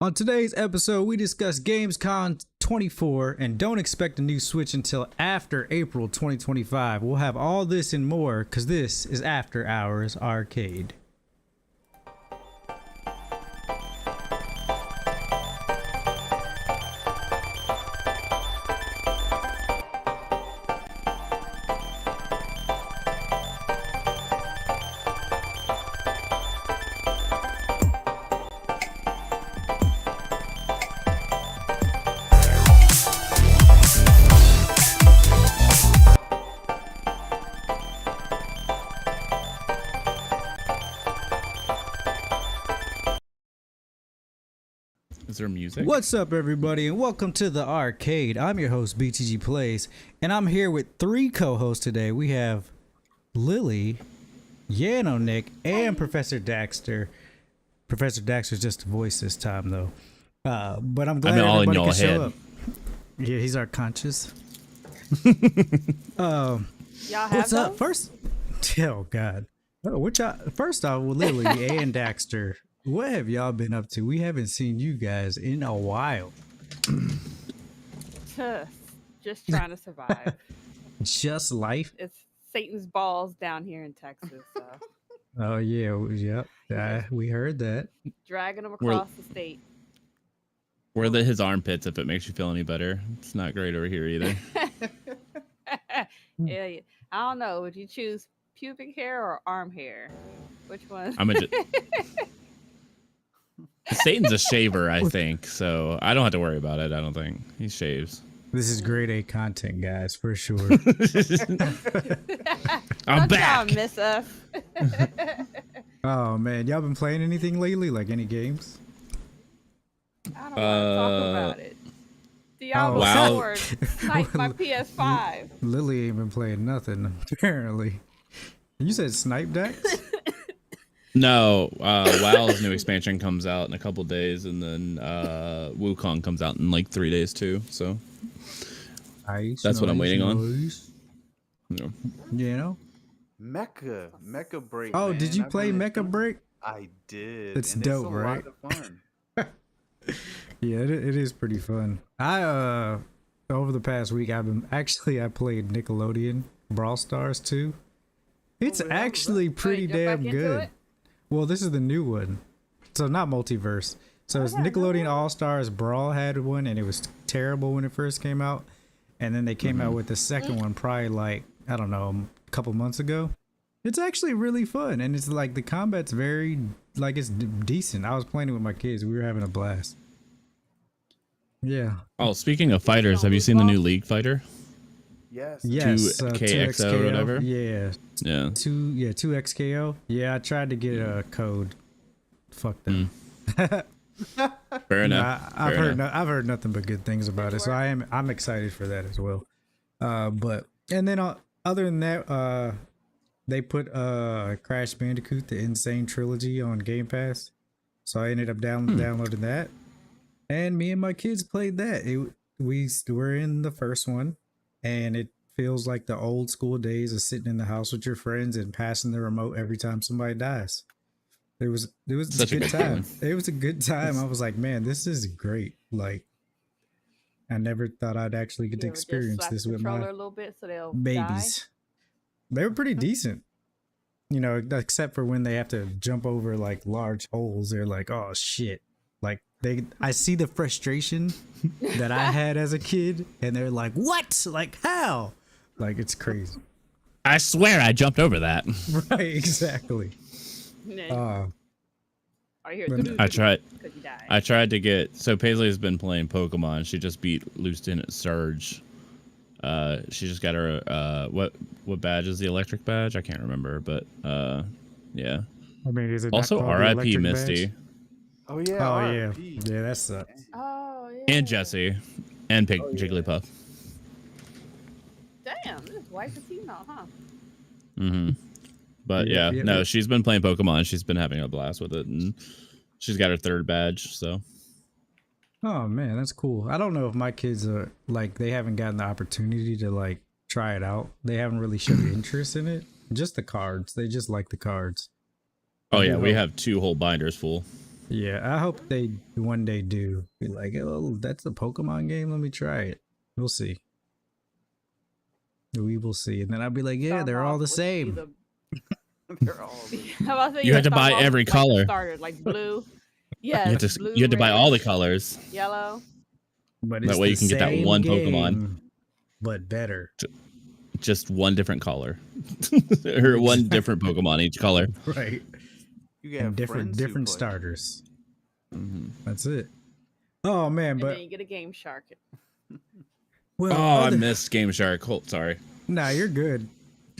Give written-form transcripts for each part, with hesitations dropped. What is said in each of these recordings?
On today's episode, we discuss Gamescom 24 and don't expect a new Switch until after April 2025. We'll have all this and more because this is After Hours Arcade. Is there music? What's up, everybody, and welcome to the arcade. I'm your host, BTG Plays, and I'm here with three co-hosts today. We have Lily, Yanonick, and Professor Daxter. Professor Daxter's just a voice this time, though. But I'm glad everybody can show up. Yeah, he's our conscious. Y'all have what's those? up? First, oh God. First off, with Lily and Daxter. What have y'all been up to? We haven't seen you guys in a while. Just trying to survive. Just life? It's Satan's balls down here in Texas. So. Oh, yeah. Yep. We heard that. Dragging them across the state. Where are his armpits, if it makes you feel any better? It's not great over here either. Yeah, I don't know. Would you choose pubic hair or arm hair? Which one? Satan's a shaver, I think, so I don't have to worry about it. I don't think he shaves. This is grade A content, guys, for sure. I'm Don't back. y'all miss us. Oh man, y'all been playing anything lately? Like any games? I don't want to talk about it. Diablo wow. 4 sniped my PS5. Lily ain't been playing nothing, apparently. You said Snipe Dax? No, WoW's new expansion comes out in a couple days, and then Wukong comes out in like 3 days too. So that's what I'm waiting on. Yeah. You know? Mecha Break. Oh, man. did you play Mecha Break? I did. It's and dope, it's a right? lot of fun. Yeah, it is pretty fun. I over the past week I played Nickelodeon Brawl Stars 2. It's actually pretty damn good. Well, this is the new one, so not multiverse. So it's Nickelodeon All Stars Brawl had one, and it was terrible when it first came out, and then they came out with the second one probably like I don't know a couple months ago. It's actually really fun, and it's like the combat's very like it's decent. I was playing it with my kids. We were having a blast. Yeah. Oh, speaking of fighters, have you seen the new League fighter? Yes. 2KXO or whatever? Yeah. Yeah. 2XKO. Yeah, I tried to get a code. Fuck them. Fair enough. I've heard nothing but good things about it, so I'm excited for that as well. But then other than that, they put Crash Bandicoot: The Insane Trilogy on Game Pass, so I ended up downloading that, and me and my kids played that. We were in the first one. And it feels like the old school days of sitting in the house with your friends and passing the remote every time somebody dies. It was Such a good time. feeling. It was a good time. I was like, man, this is great. Like, I never thought I'd actually get to experience this with my a little bit so they'll babies. Die. They were pretty decent, you know, except for when they have to jump over like large holes. They're like, oh shit. Like I see the frustration that I had as a kid, and they're like, "What? Like how? Like it's crazy." I swear I jumped over that. Right? Exactly. I tried to get. So Paisley's been playing Pokemon. She just beat Lieutenant Surge. She just got her. What badge is the electric badge? I can't remember, but yeah. I mean, is it Also R.I.P. Misty. Oh yeah. Oh yeah. Yeah, that sucks. Oh yeah. And Jessie. And Jigglypuff. Damn, this is wife and female, huh? Mm-hmm. But yeah, she's been playing Pokemon. She's been having a blast with it, and she's got her third badge. So. Oh man, that's cool. I don't know if my kids are like they haven't gotten the opportunity to like try it out. They haven't really showed interest in it. Just the cards. They just like the cards. Oh yeah, we have 2 whole binders full. Yeah, I hope they one day do be like, oh, that's a Pokemon game. Let me try it. We'll see. We will see, and then I'll be like, yeah, Start 'em they're all off the with same. either- They're all. How about I say You had to start 'em buy off with, every like, the color. starter, like blue. You Yes, had to blue, you had to buy all the red, colors. yellow. But That it's way the you can get that same one game, Pokemon. but better. Just one different color, or one different Pokemon each color. Right. You get And different friends who play. starters. Mhm. That's it. Oh man, And but then you get a Game Shark. well, Oh, I missed Game Shark. Sorry. Nah, you're good.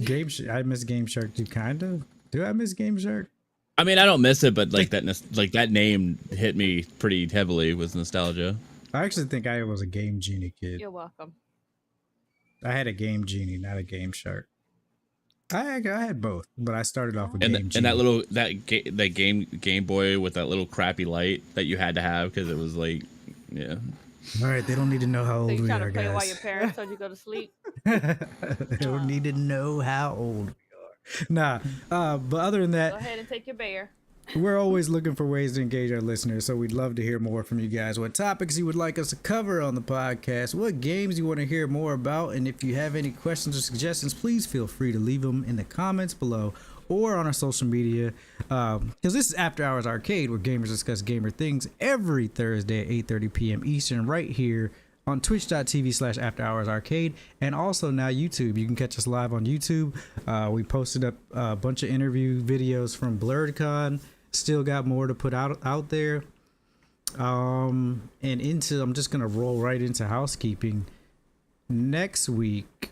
I miss Game Shark too, kind of. Do I miss Game Shark? I mean, I don't miss it, but like that name hit me pretty heavily with nostalgia. I actually think I was a Game Genie kid. You're welcome. I had a Game Genie, not a Game Shark. I had both, but I started off with Game Genie. And that little Game Boy with that little crappy light that you had to have because it was like, yeah. All right, they don't need to know how So old you we trying are, to play while guys. your parents told you to go to sleep? They don't need to know how old we are. Nah, but other than Go that, ahead and take your bear. we're always looking for ways to engage our listeners, so we'd love to hear more from you guys. What topics you would like us to cover on the podcast, what games you want to hear more about, and if you have any questions or suggestions, please feel free to leave them in the comments below or on our social media, because this is After Hours Arcade, where gamers discuss gamer things every Thursday at 8:30 p.m. Eastern, right here on twitch.tv/afterhoursarcade, and also now YouTube. You can catch us live on YouTube. We posted up a bunch of interview videos from BlurredCon. Still got more to put out there. I'm just gonna roll right into housekeeping. Next week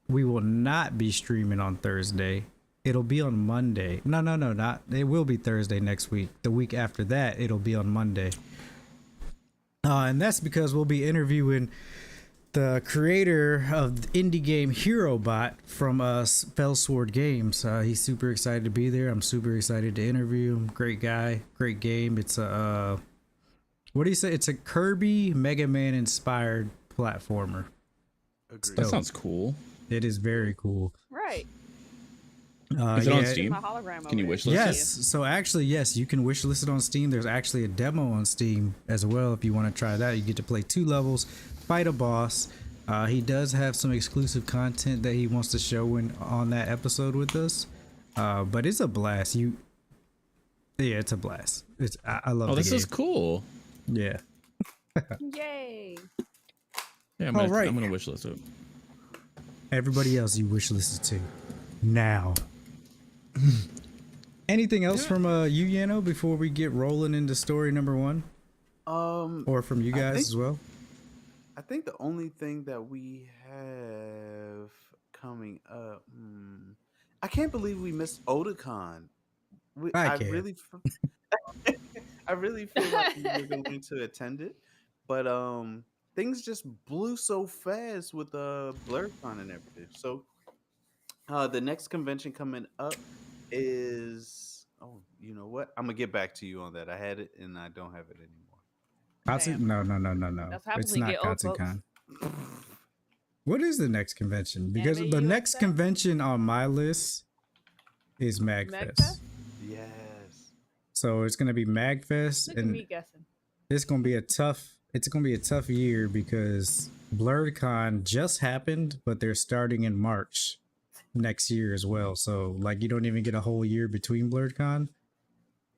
we will not be streaming on Thursday. It'll be on Monday. No, not. It will be Thursday next week. The week after that, it'll be on Monday. And that's because we'll be interviewing the creator of the indie game HeroBot from Fellsword Games. He's super excited to be there. I'm super excited to interview him. Great guy, great game. It's a what do you say? It's a Kirby Mega Man inspired platformer. Agreed. That sounds cool. It is very cool. Right. Is it on Steam? My hologram Can you over wish there. list Yes. So actually, yes, you can wishlist it on Steam. There's actually a demo on Steam as well. If you want to try that, you get to play 2 levels, fight a boss. He does have some exclusive content that he wants to show on that episode with us. But it's a blast. Yeah, it's a blast. I love. Oh, the this game. is cool. Yeah. Yay. Yeah, All right. I'm gonna wish list it. Everybody else you wishlisted to now. Anything else from you, Yano, before we get rolling into story number 1? Or from you guys as well? I think the only thing that we have coming up. I can't believe we missed Otakon. I can't. I really feel like we were going to attend it, but things just blew so fast with BlurredCon and everything. So the next convention coming up is you know what? I'm gonna get back to you on that. I had it and I don't have it anymore. No. That's how It's we not get old, folks. Katsucon. What is the next convention? Because Anime the next USA? convention on my list is MagFest. MagFest? Yes. So it's gonna be MagFest, Look at and me guessing. it's gonna be a tough year because BlurredCon just happened, but they're starting in March next year as well. So like you don't even get a whole year between BlurredCon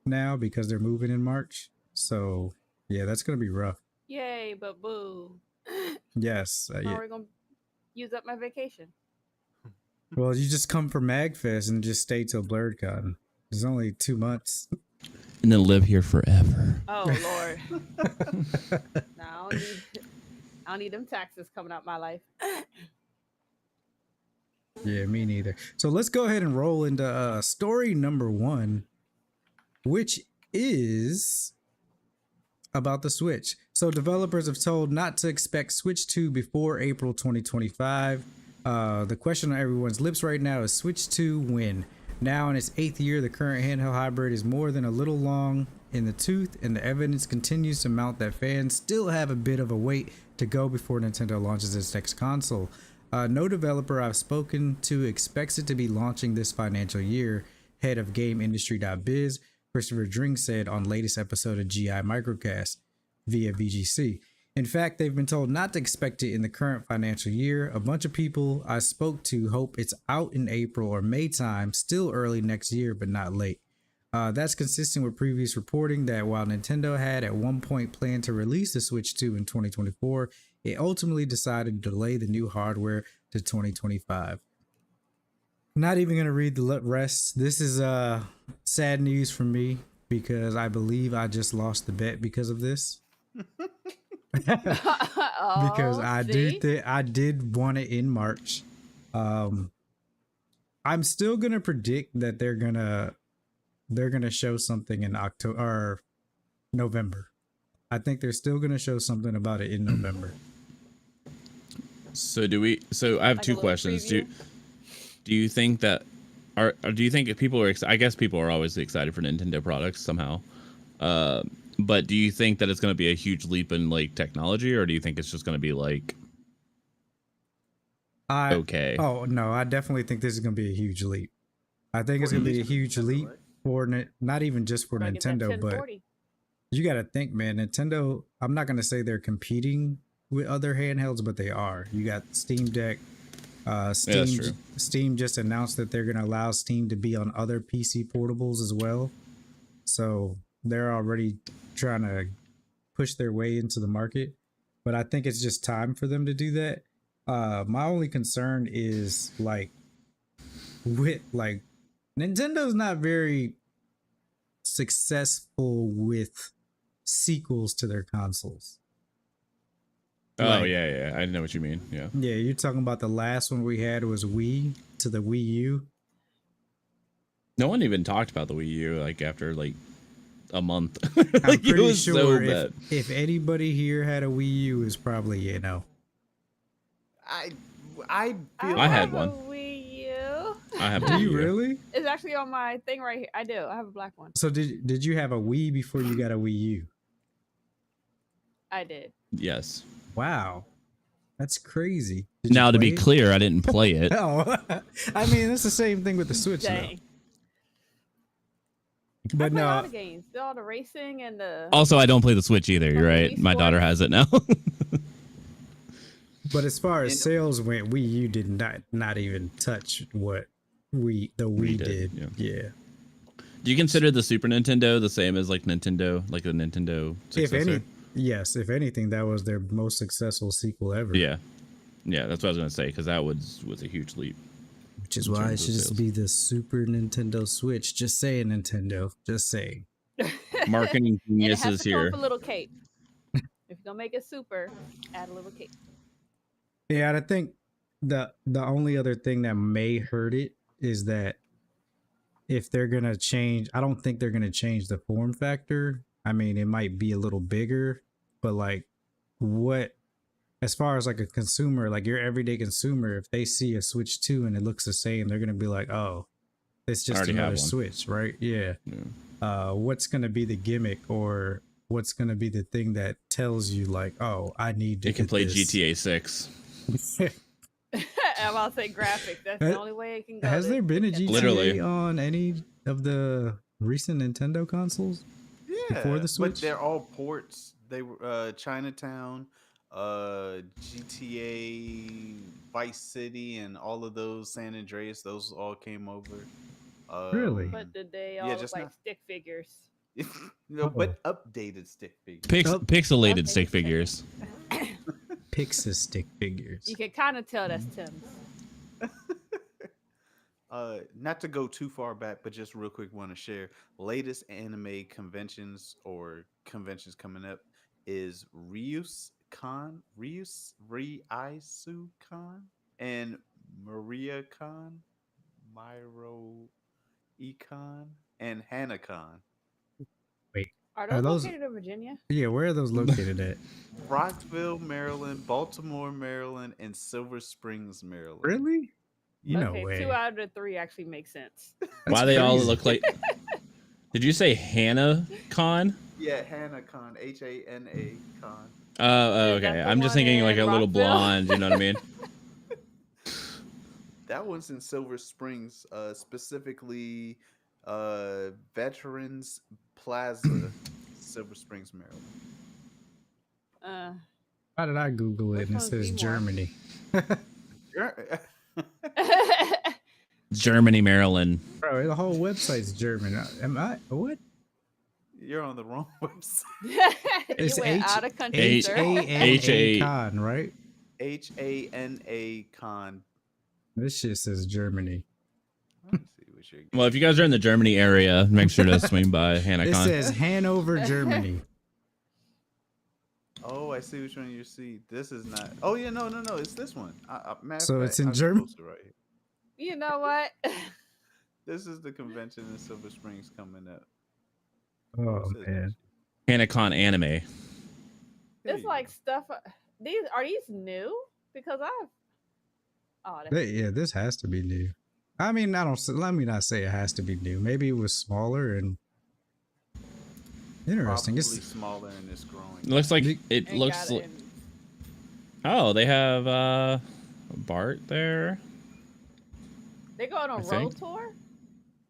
now because they're moving in March. So yeah, that's gonna be rough. Yay, but boo. Yes. How Yeah. are we gonna use up my vacation? Well, you just come for MagFest and just stay till BlurredCon. There's only 2 months. And then live here forever. Oh Lord. No, I don't need them taxes coming out my life. Yeah, me neither. So let's go ahead and roll into story number 1, which is about the Switch. So developers have told not to expect Switch 2 before April 2025. The question on everyone's lips right now is Switch 2 when? Now in its 8th year, the current handheld hybrid is more than a little long in the tooth, and the evidence continues to mount that fans still have a bit of a wait to go before Nintendo launches its next console. No developer I've spoken to expects it to be launching this financial year. Head of GameIndustry.biz Christopher Drink said on latest episode of GI Microcast via VGC. In fact, they've been told not to expect it in the current financial year. A bunch of people I spoke to hope it's out in April or May time, still early next year, but not late. That's consistent with previous reporting that while Nintendo had at one point planned to release the Switch 2 in 2024, it ultimately decided to delay the new hardware to 2025. Not even going to read the rest. This is sad news for me because I believe I just lost the bet because of this. Because I did want it in March. I'm still going to predict that they're going to show something in October or November. I think they're still going to show something about it in November. So I have two questions. Preview? Do you think that do you think if people are I guess people are always excited for Nintendo products somehow. But do you think that it's going to be a huge leap in like technology, or do you think it's just going to be like okay? Oh no, I definitely think this is going to be a huge leap. I think it's going to be a huge leap for not even just for Nintendo, but you got to think, man, Nintendo, I'm not going to say they're competing with other handhelds, but they are. You got Steam Deck. Steam just announced that they're going to allow Steam to be on other PC portables as well. So they're already trying to push their way into the market. But I think it's just time for them to do that. My only concern is Nintendo's not very successful with sequels to their consoles. Oh, yeah. I know what you mean. Yeah. Yeah, you're talking about the last one we had was Wii to the Wii U. No one even talked about the Wii U like after like a month. I'm pretty sure if anybody here had a Wii U, is probably I feel I had one. Wii U. I have. Do you really? It's actually on my thing right here. I do. I have a black one. So did you have a Wii before you got a Wii U? I did. Yes. Wow, that's crazy. Now, to be clear, I didn't play it. Oh, I mean, it's the same thing with the Switch, though. But no, all the games, all the racing and the. Also, I don't play the Switch either. You're right. My daughter has it now. But as far as sales went, Wii U did not even touch what the Wii did. Yeah. Do you consider the Super Nintendo the same as like Nintendo, like the Nintendo successor? Yes, if anything, that was their most successful sequel ever. Yeah, that's what I was gonna say, because that was a huge leap. Which is why it should just be the Super Nintendo Switch. Just saying, Nintendo. Just saying. Marketing geniuses here. Come with a little cape. If you're gonna make it super, add a little cape. Yeah, and I think the only other thing that may hurt it is that if they're gonna change, I don't think they're gonna change the form factor. I mean, it might be a little bigger, but like as far as like a consumer, like your everyday consumer, if they see a Switch 2 and it looks the same, they're going to be like, oh, it's just another Switch, right? Yeah. What's going to be the gimmick, or what's going to be the thing that tells you like, oh, I need to It can play this. GTA 6. I'm about to say graphics. That's the only way it can go. Has there been a GTA Literally on any of the recent Nintendo consoles? Before the Switch? But they're all ports. They were Chinatown, GTA, Vice City, and all of those, San Andreas. Those all came over. Really? But did they all look like stick figures? But updated stick figures. Pixelated stick figures. Pixel stick figures. You can kind of tell that's Tim's. Not to go too far back, but just real quick, want to share latest anime conventions or conventions coming up is Ryusu Con, and Maria Con, Myro Econ, and HanaCon. Wait, are those located in Virginia? Yeah, where are those located at? Rockville, Maryland, Baltimore, Maryland, and Silver Springs, Maryland. Really? No okay, way. 2 out of the 3 actually make sense. Why they all look like? Did you say HanaCon? Yeah, HanaCon, HANA Con. Oh, okay. I'm just thinking like a little blonde. You know what I mean? That one's in Silver Springs, specifically Veterans Plaza, Silver Springs, Maryland. How did I Google it Which and it one's says Seymour? Germany? Germany, Maryland. Bro, the whole website's German. Am I what? You're on the wrong website. It's You went out of country, H- sir. H-A-N-A con, right? HANA con. This shit says Germany. Let me see what you're Well, if you guys are in the Germany area, make sure to swing by It HanaCon. says Hanover, Germany. Oh, I see which one you see. This is not. Oh yeah, no, it's this one. So it's in German? Right here. You know what? This is the convention in Silver Springs coming up. Oh It says man. HanaCon anime. There It's you like go. stuff. These are these new? Because I've. Oh, that's Yeah, this has to be new. I mean, let me not say it has to be new. Maybe it was smaller and interesting. Probably It's smaller and it's growing. It looks like You- it ain't looks. got Like, it in- oh, they have Bart there. They go on a I road think. tour.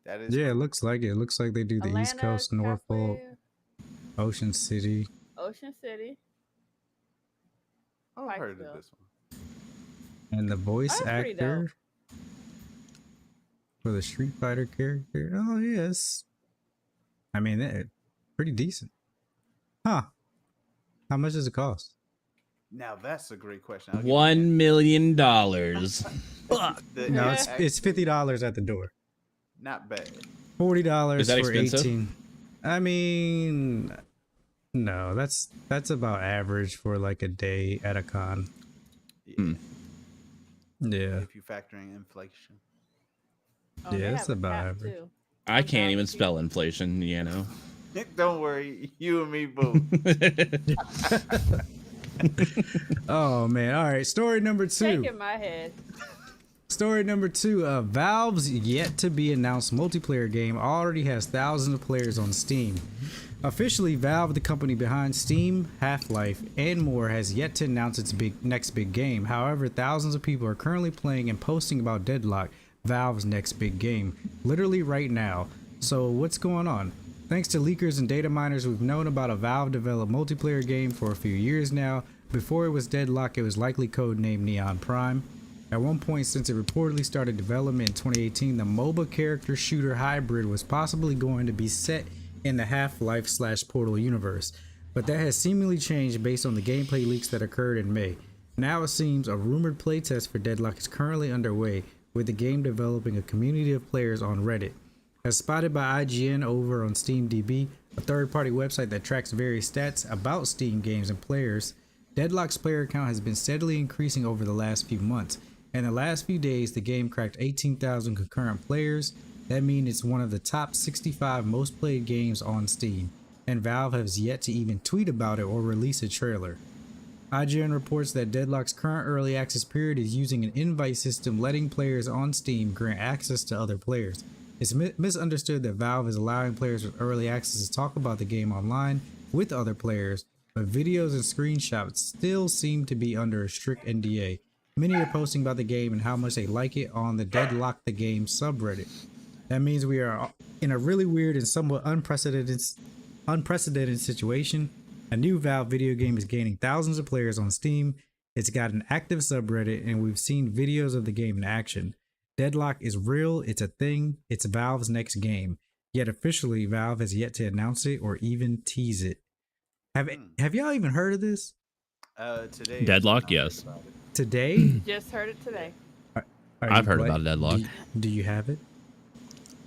That is. yeah, it correct. looks like it. It looks like they do the East Atlanta, Coast, Norfolk, California, Ocean City. Ocean City. Oh, I've heard Pikesville. of this one. And the voice That's pretty dope. actor for the Street Fighter character. Oh yes. I mean, pretty decent. Huh. How much does it cost? Now that's a great question. I'll give you $1 million. that. No, it's $50 at the door. Not bad. $40 Is that for expensive? 18. I mean, no, that's about average for like a day at a con. Yeah. Hmm. Yeah. If you factor in inflation. Oh, they Yeah, it's have a about cap, average. too. I can't even $1,000 spell inflation, you know. Don't worry, you and me both. Oh man. All right. Story number 2. Shaking my head. Story number 2. Valve's yet to be announced multiplayer game already has thousands of players on Steam. Officially, Valve, the company behind Steam, Half-Life, and more, has yet to announce its next big game. However, thousands of people are currently playing and posting about Deadlock, Valve's next big game, literally right now. So what's going on? Thanks to leakers and data miners, we've known about a Valve-developed multiplayer game for a few years now. Before it was Deadlock, it was likely codenamed Neon Prime. At one point, since it reportedly started development in 2018, the MOBA character shooter hybrid was possibly going to be set in the Half-Life/Portal universe, but that has seemingly changed based on the gameplay leaks that occurred in May. Now it seems a rumored playtest for Deadlock is currently underway, with the game developing a community of players on Reddit. As spotted by IGN over on SteamDB, a third-party website that tracks various stats about Steam games and players, Deadlock's player count has been steadily increasing over the last few months. In the last few days, the game cracked 18,000 concurrent players. That means it's one of the top 65 most played games on Steam, and Valve has yet to even tweet about it or release a trailer. IGN reports that Deadlock's current early access period is using an invite system letting players on Steam grant access to other players. It's misunderstood that Valve is allowing players with early access to talk about the game online with other players, but videos and screenshots still seem to be under a strict NDA. Many are posting about the game and how much they like it on the Deadlock the Game subreddit. That means we are in a really weird and somewhat unprecedented situation. A new Valve video game is gaining thousands of players on Steam. It's got an active subreddit, and we've seen videos of the game in action. Deadlock is real, it's a thing, it's Valve's next game. Yet officially, Valve has yet to announce it or even tease it. Have y'all even heard of this? Today. Deadlock, I yes. heard about it. Today? Just heard it today. I've heard about Deadlock. Do you have it?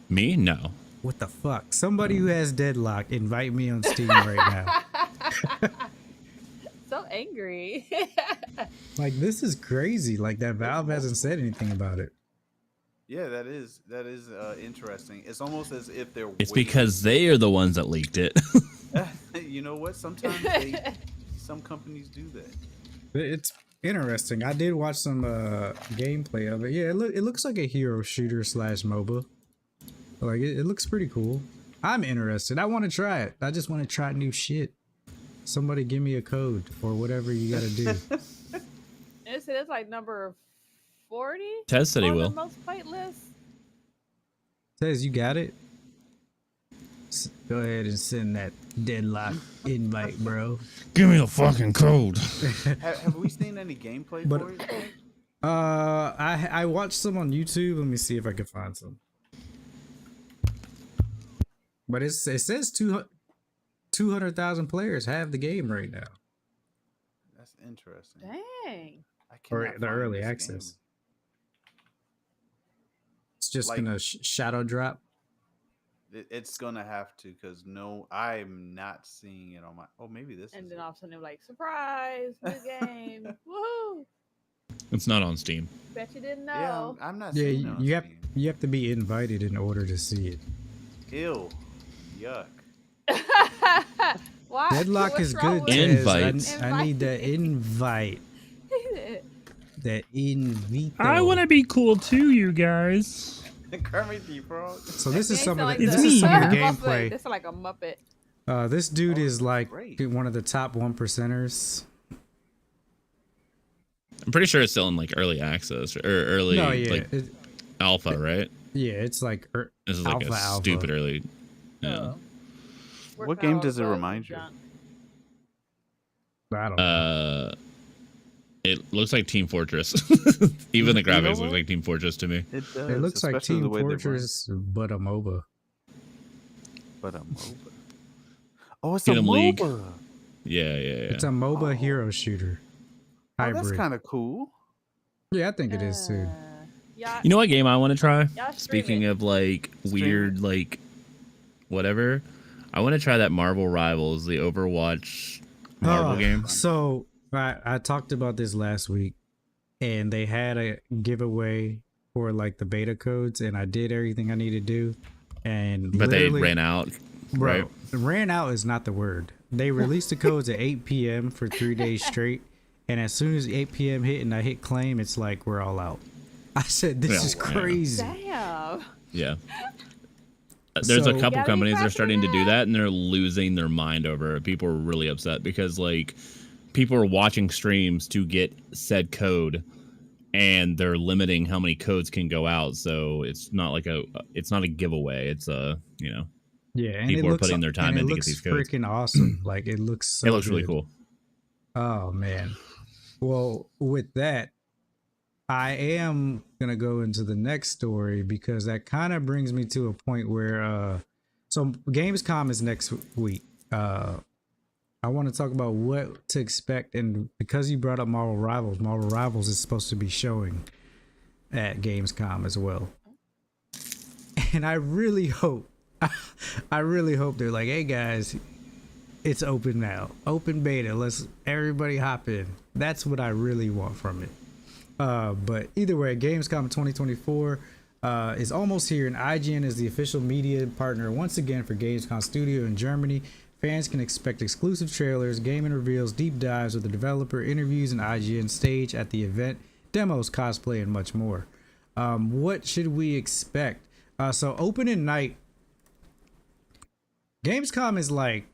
Me? No. What the fuck? Somebody who has Deadlock, invite me on Steam right now. So angry. Like, this is crazy. Like, that Valve hasn't said anything about it. Yeah, that is interesting. It's almost as if they're. It's waiting. because they are the ones that leaked it. You know what? Sometimes some companies do that. It's interesting. I did watch some gameplay of it. Yeah, it looks like a hero shooter / MOBA. Like, it looks pretty cool. I'm interested. I want to try it. I just want to try new shit. Somebody give me a code or whatever you gotta do. It's like number 40. Tez said he on will. the most played list. Says you got it. Go ahead and send that deadlock invite, bro. Give me the fucking code. Have we seen any gameplay But- for it? I watched some on YouTube. Let me see if I can find some. But it says 200,000 players have the game right now. That's interesting. Dang. I Or cannot the find early this access. game. It's just Like- gonna shadow drop. It's gonna have to, because no, I'm not seeing it on my. Oh, maybe this. And is then it. all of a sudden they're like, surprise, new game. Woohoo. It's not on Steam. Bet you didn't Yeah, know. I'm not Yeah, seeing it on you have Steam. to be invited in order to see it. Ew, yuck. Why? Deadlock What's is wrong good. with Invite. Tez. I need the invite. it? That invite. I want to be cool too, you guys. Kermit the Frog. So this is They some of sound the, like this is some of the Muppet. gameplay. This is like a Muppet. This dude Oh, is like great. one of the top 1%ers. I'm pretty sure it's still in like early access or early No, yeah, like alpha, right? yeah, it's like This is like alpha, a stupid early. Yeah. Working What game all does it bugs remind and you? junk. I don't know. It looks like Team Fortress. Even the You know graphics what? look like Team Fortress to me. It does. It looks like especially the Team way they run. Fortress, but a MOBA. But a MOBA. Oh, it's Kingdom a League. MOBA. Yeah. It's a MOBA Oh. hero shooter. Oh, Hybrid. that's kind of cool. Yeah, I think it is too. Yeah. You know what game I want to try? Y'all stream Speaking it. of like Stream weird, like whatever, I want to try that Marvel Rivals, the Overwatch Marvel game. So I talked about this last week, and they had a giveaway for like the beta codes, and I did everything I needed to do, and But they literally- ran out, Bro, right? ran out is not the word. They released the codes at 8 p.m. for 3 days straight, and as soon as 8 p.m. hit and I hit claim, it's like we're all out. I said, this Yeah. is crazy. Damn. Yeah. There's So- a couple Gotta be companies that are faster starting to than do that. that, and they're losing their mind over it. People are really upset because like people are watching streams to get said code, and they're limiting how many codes can go out. So it's not like it's not a giveaway. It's Yeah, and People it are looks, putting their time and in it to get looks these codes. freaking awesome. Like it looks so it looks really good. cool. Oh man. Well, with that, I am gonna go into the next story because that kind of brings me to a point where so Gamescom is next week. I want to talk about what to expect, and because you brought up Marvel Rivals is supposed to be showing at Gamescom as well. And I really hope they're like, hey guys, it's open now, open beta, let's everybody hop in. That's what I really want from it. But either way, Gamescom 2024 is almost here, and IGN is the official media partner once again for Gamescom Studio in Germany. Fans can expect exclusive trailers, gaming reveals, deep dives with the developer, interviews, and IGN stage at the event, demos, cosplay, and much more. What should we expect? So opening night, Gamescom is like,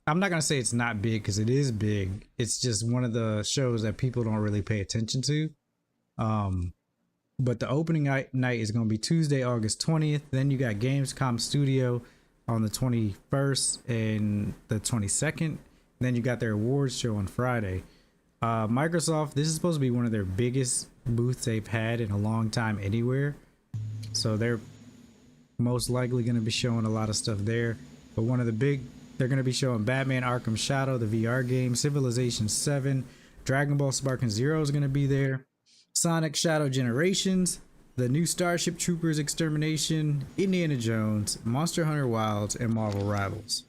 I'm not gonna say it's not big because it is big. It's just one of the shows that people don't really pay attention to. But the opening night is gonna be Tuesday, August 20th. Then you got Gamescom Studio on the 21st and the 22nd. Then you got their awards show on Friday. Microsoft, this is supposed to be one of their biggest booths they've had in a long time anywhere. So they're most likely going to be showing a lot of stuff there. But one of the big, they're going to be showing Batman Arkham Shadow, the VR game, Civilization 7, Dragon Ball Sparking Zero is going to be there, Sonic Shadow Generations, the new Starship Troopers Extermination, Indiana Jones, Monster Hunter Wilds, and Marvel Rivals.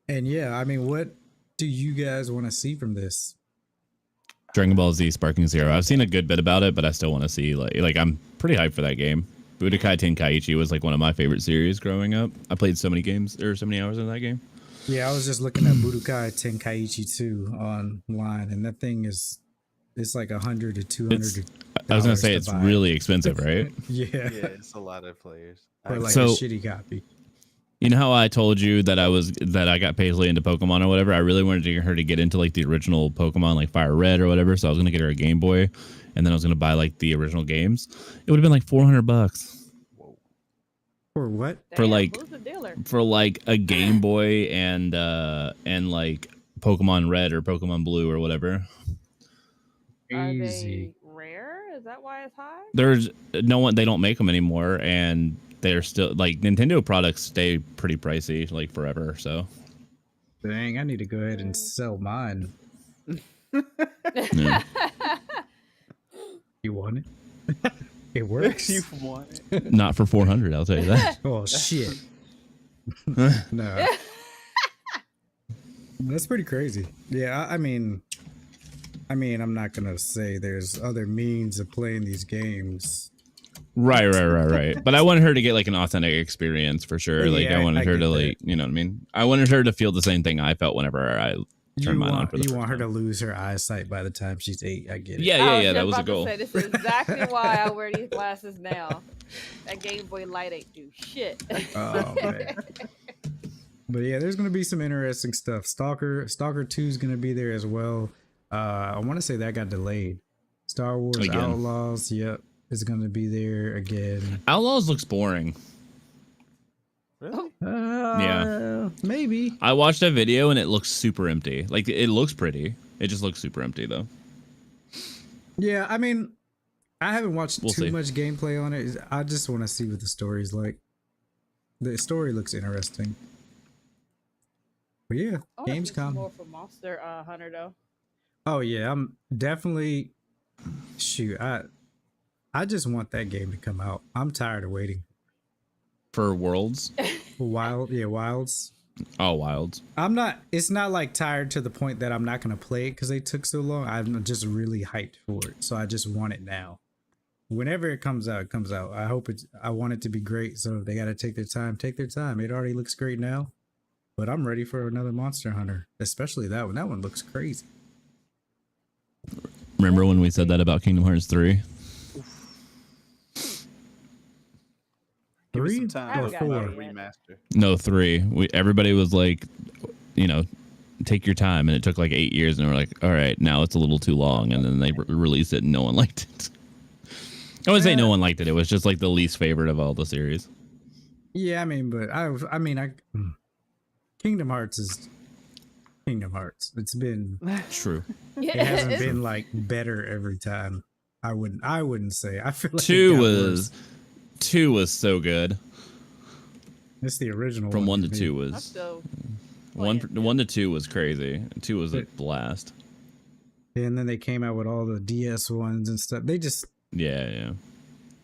And yeah, I mean, what do you guys want to see from this? Dragon Ball Z Sparking Zero. I've seen a good bit about it, but I still want to see like I'm pretty hyped for that game. Budokai Tenkaichi was like one of my favorite series growing up. I played so many games or so many hours in that game. Yeah, I was just looking at Budokai Tenkaichi 2 online, and that thing is, it's like $100 to $200. I was gonna say it's really expensive, right? Yeah, Yeah, it's a lot of players. for like So- a shitty copy. You know how I told you that I got Paisley into Pokemon or whatever? I really wanted to get her to get into like the original Pokemon, like Fire Red or whatever. So I was gonna get her a Game Boy, and then I was gonna buy like the original games. It would have been like $400. Whoa. For what? For Damn, like who's the dealer? for like a Game Boy and like Pokemon Red or Pokemon Blue or whatever. Are Easy. they rare? Is that why it's high? There's no one. They don't make them anymore, and they're still like Nintendo products stay pretty pricey like forever. So Dang, I need to go ahead and sell mine. yeah. You want it? It works. You want it? Not for 400. I'll tell you that. Oh shit. No. That's pretty crazy. Yeah, I mean, I'm not gonna say there's other means of playing these games. Right. But I wanted her to get like an authentic experience for sure. Like Yeah, I wanted I her get to that. like, you know what I mean? I wanted her to feel the same thing I felt whenever I turned mine on for the You first want her to time. lose her eyesight by the time she's 8. I get it. Yeah. I That was a about to goal. say, this is exactly why I wear these glasses now. That Game Boy Light ain't do shit. Oh man. But yeah, there's gonna be some interesting stuff. Stalker 2 is gonna be there as well. I want to say that got delayed. Star Wars Again. Outlaws, yep, is gonna be there again. Outlaws looks boring. Really? Yeah. Maybe. I watched a video and it looks super empty. Like it looks pretty. It just looks super empty though. Yeah, I mean, I haven't watched We'll too see. much gameplay on it. I just want to see what the story's like. The story looks interesting. But yeah, I wanna see some Gamescom. more for Monster Hunter though. Oh yeah, I'm definitely. Shoot, I just want that game to come out. I'm tired of waiting. For Worlds. Wilds. Oh, Wilds. I'm not. It's not like tired to the point that I'm not gonna play it because they took so long. I'm just really hyped for it, so I just want it now. Whenever it comes out, it comes out. I hope it's. I want it to be great. So if they gotta take their time. Take their time. It already looks great now, but I'm ready for another Monster Hunter, especially that one. That one looks crazy. Remember when we said that about Kingdom Hearts 3? Give it 3 some time. I or haven't for gotten a 4? it yet. remaster. No, 3. Everybody was like, you know, take your time, and it took like 8 years, and we're like, all right, now it's a little too long, and then they released it, and no one liked it. I wouldn't say no one liked it. It was just like the least favorite of all the series. Yeah, I mean, but Kingdom Hearts is Kingdom Hearts. It's been. True. It hasn't been like better every time. I wouldn't say. I feel like it 2 got was worse. 2 was so good. It's the original From 1 for to me. 2 I'm was still 1 playing. to 2 was crazy. 2 was a blast. And then they came out with all the DS ones and stuff. They just Yeah.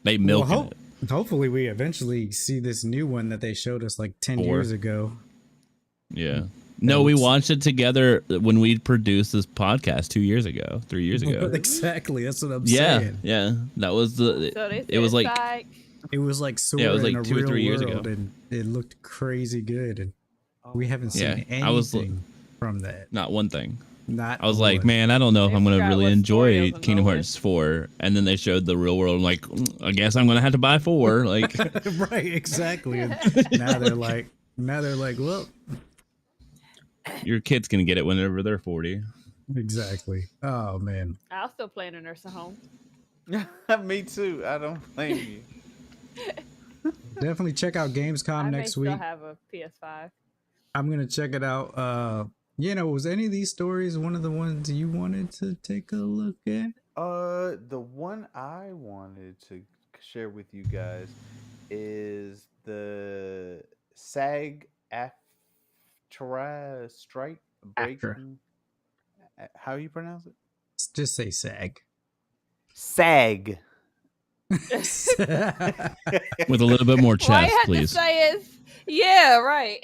They milked it. hopefully we eventually see this new one that they showed us like 10 4. years ago. Yeah. No, we watched it together when we produced this podcast 2 years ago, 3 years ago. Exactly, that's what I'm Yeah, saying. yeah. That was the. So they It was said like psych. It was like Sora it was like in a 2 or real 3 years world, ago. and it looked crazy good. And we haven't seen Yeah, anything I was from that. not one thing. Not I was like, one. man, I don't know if They I'm gonna forgot really what story it enjoy was gonna Kingdom go Hearts 4, and then they showed the real world. I'm like, I guess I'm gonna have to buy 4. Like, Right, exactly. And now they're like, well, your kid's gonna get it whenever they're 40. exactly. Oh man. I'll still play in a nursing home. Me too. I don't blame you. Definitely check out Gamescom I may next still week. have a PS5. I'm gonna check it out. Was any of these stories one of the ones you wanted to take a look at? The one I wanted to share with you guys is the SAG-AFTRA strike breaking. How you pronounce it? Just say SAG. SAG. With a little bit more Why you chest, have please. to say it? Yeah, right.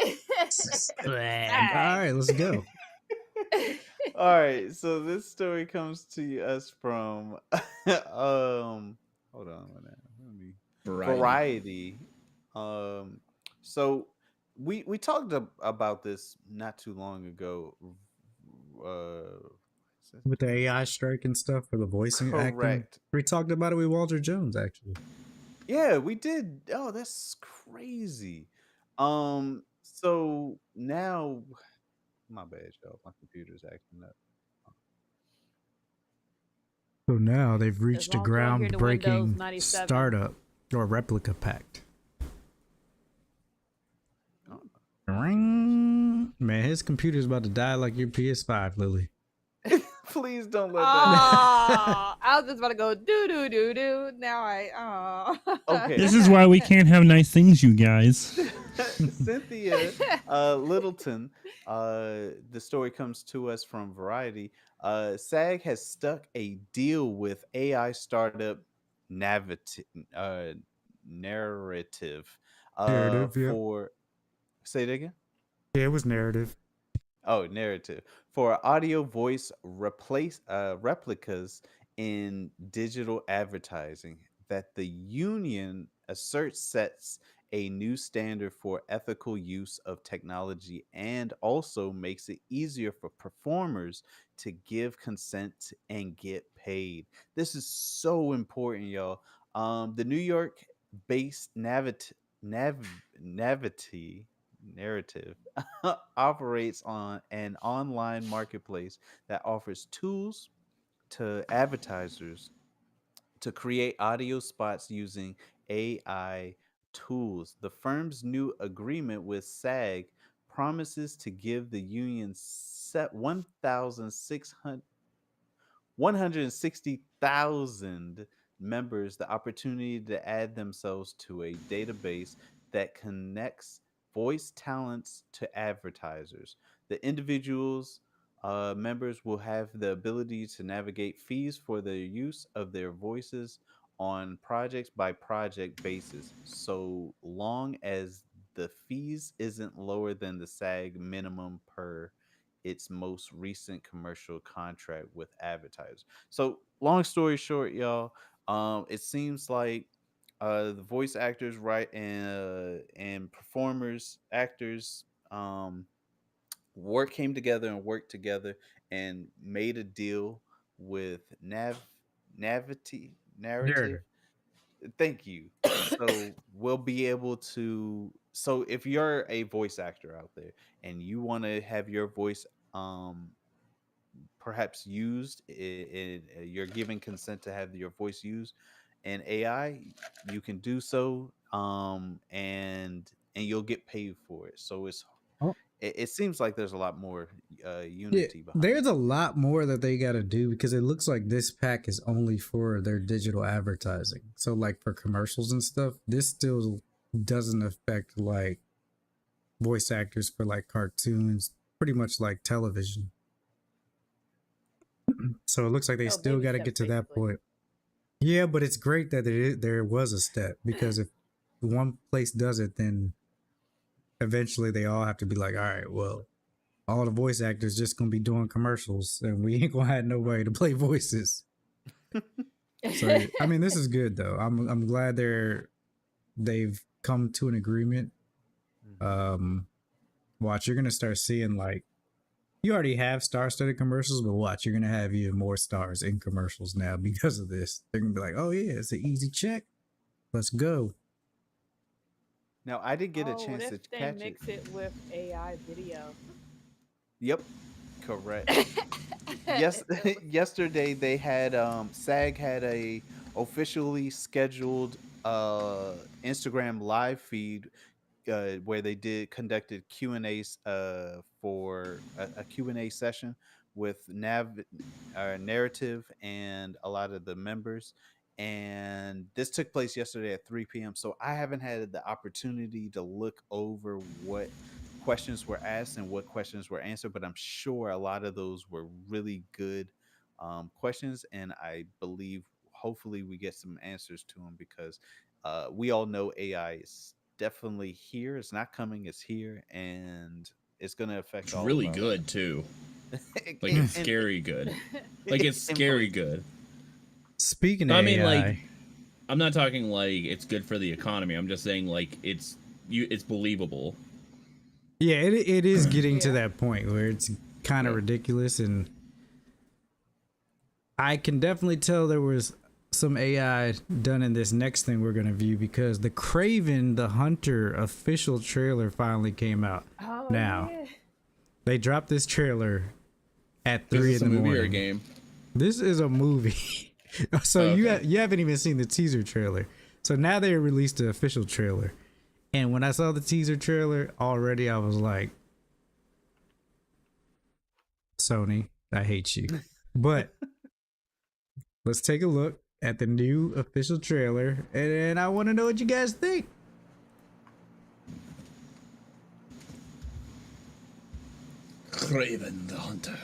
All right, let's go. All right, so this story comes to us from hold on a minute. Let me Variety. So we talked about this not too long ago. With the AI strike and stuff for the voicing acting. Correct. We talked about it with Walter Jones actually. Yeah, we did. Oh, that's crazy. So now, my bad, y'all. My computer's acting up. So now they've reached a long as I don't hear the Windows groundbreaking 97. startup or replica pact. Man, his computer's about to die like your PS5, Lily. Please don't let that Oh, I was just about to go do. Now Okay. This is why we can't have nice things, you guys. Cynthia Littleton, the story comes to us from Variety. SAG has stuck a deal with AI startup uh, Narrative Narrative, yep. for, say it again. Yeah, it was narrative. Oh, narrative for audio voice replicas in digital advertising that the union asserts sets a new standard for ethical use of technology and also makes it easier for performers to give consent and get paid. This is so important, y'all. The New York based Navity narrative operates on an online marketplace that offers tools to advertisers to create audio spots using AI tools. The firm's new agreement with SAG promises to give the union set 160,000 members the opportunity to add themselves to a database that connects voice talents to advertisers. The individuals members will have the ability to navigate fees for the use of their voices on projects by project basis, so long as the fees isn't lower than the SAG minimum per its most recent commercial contract with advertisers. So, long story short, y'all, it seems like the voice actors, right, and performers, actors, came together and worked together and made a deal with Navity Narrative. Narrative. Thank you. So we'll be able to. So if you're a voice actor out there and you want to have your voice, perhaps used, you're giving consent to have your voice used in AI, you can do so, and you'll get paid for it. So Oh. it seems like there's a lot more Yeah, unity behind there's it. a lot more that they got to do because it looks like this pack is only for their digital advertising. So, like for commercials and stuff, this still doesn't affect like voice actors for like cartoons, pretty much like television. So it looks like they Oh, still baby got to steps, get to that basically. point. Yeah, but it's great that there was a step because if one place does it, then eventually they all have to be like, all right, well, all the voice actors just gonna be doing commercials, and we ain't gonna have nobody to play voices. So I mean, this is good though. I'm glad they've come to an agreement. Watch, you're gonna start seeing like you already have star-studded commercials, but watch, you're gonna have even more stars in commercials now because of this. They're gonna be like, oh yeah, it's an easy check. Let's go. Now I did get a Oh, what chance to if they catch it. mix it with AI video? Yep, correct. Yes, yesterday they had SAG had a officially scheduled Instagram live feed where they conducted Q&As for a Q&A session with narrative and a lot of the members, and this took place yesterday at 3 p.m. So I haven't had the opportunity to look over what questions were asked and what questions were answered, but I'm sure a lot of those were really good questions, and I believe hopefully we get some answers to them because we all know AI is definitely here. It's not coming, it's here, and it's going to affect It's all really of us. good too. Like it's scary good. Like it's scary good. Speaking of I mean, AI, like, I'm not talking like it's good for the economy. I'm just saying like it's believable. yeah, it is getting to Yeah. that point where it's kind of Yeah. ridiculous, and I can definitely tell there was some AI done in this next thing we're gonna view because the Craven the Hunter official trailer finally came out. Oh, Now yeah. they dropped this trailer at Is 3 this in a the movie morning. or a game? This is a movie. So Oh, you okay. you haven't even seen the teaser trailer. So now they released the official trailer. And when I saw the teaser trailer already, I was like, Sony, I hate you. But let's take a look at the new official trailer, and I want to know what you guys think. Craven the Hunter.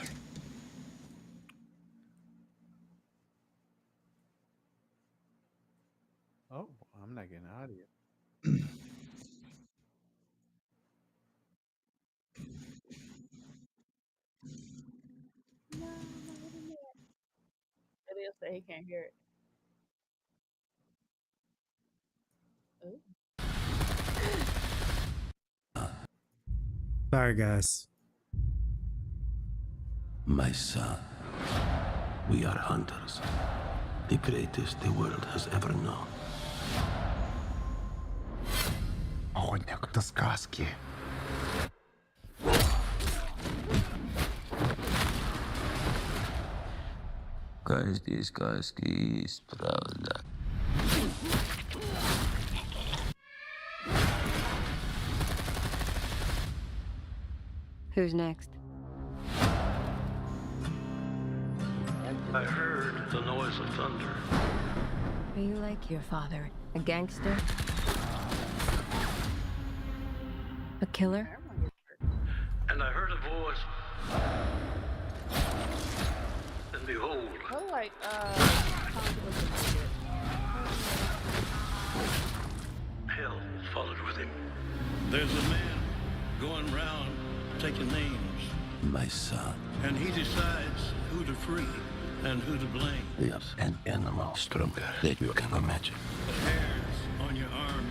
Oh, I'm not getting out of here. He'll say he can't hear it. Ooh. Sorry, guys. My son, we are hunters, the greatest the world has ever known. Охотник до сказки. Каждой сказки есть правда. Who's next? I heard the noise of thunder. Are you like your father? A gangster? A killer? And I heard a voice. And behold, I like hell followed with him. There's a man going round taking names. My son. And he decides who to free and who to blame. Yes, an animal stronger than you can imagine. The hairs on your arm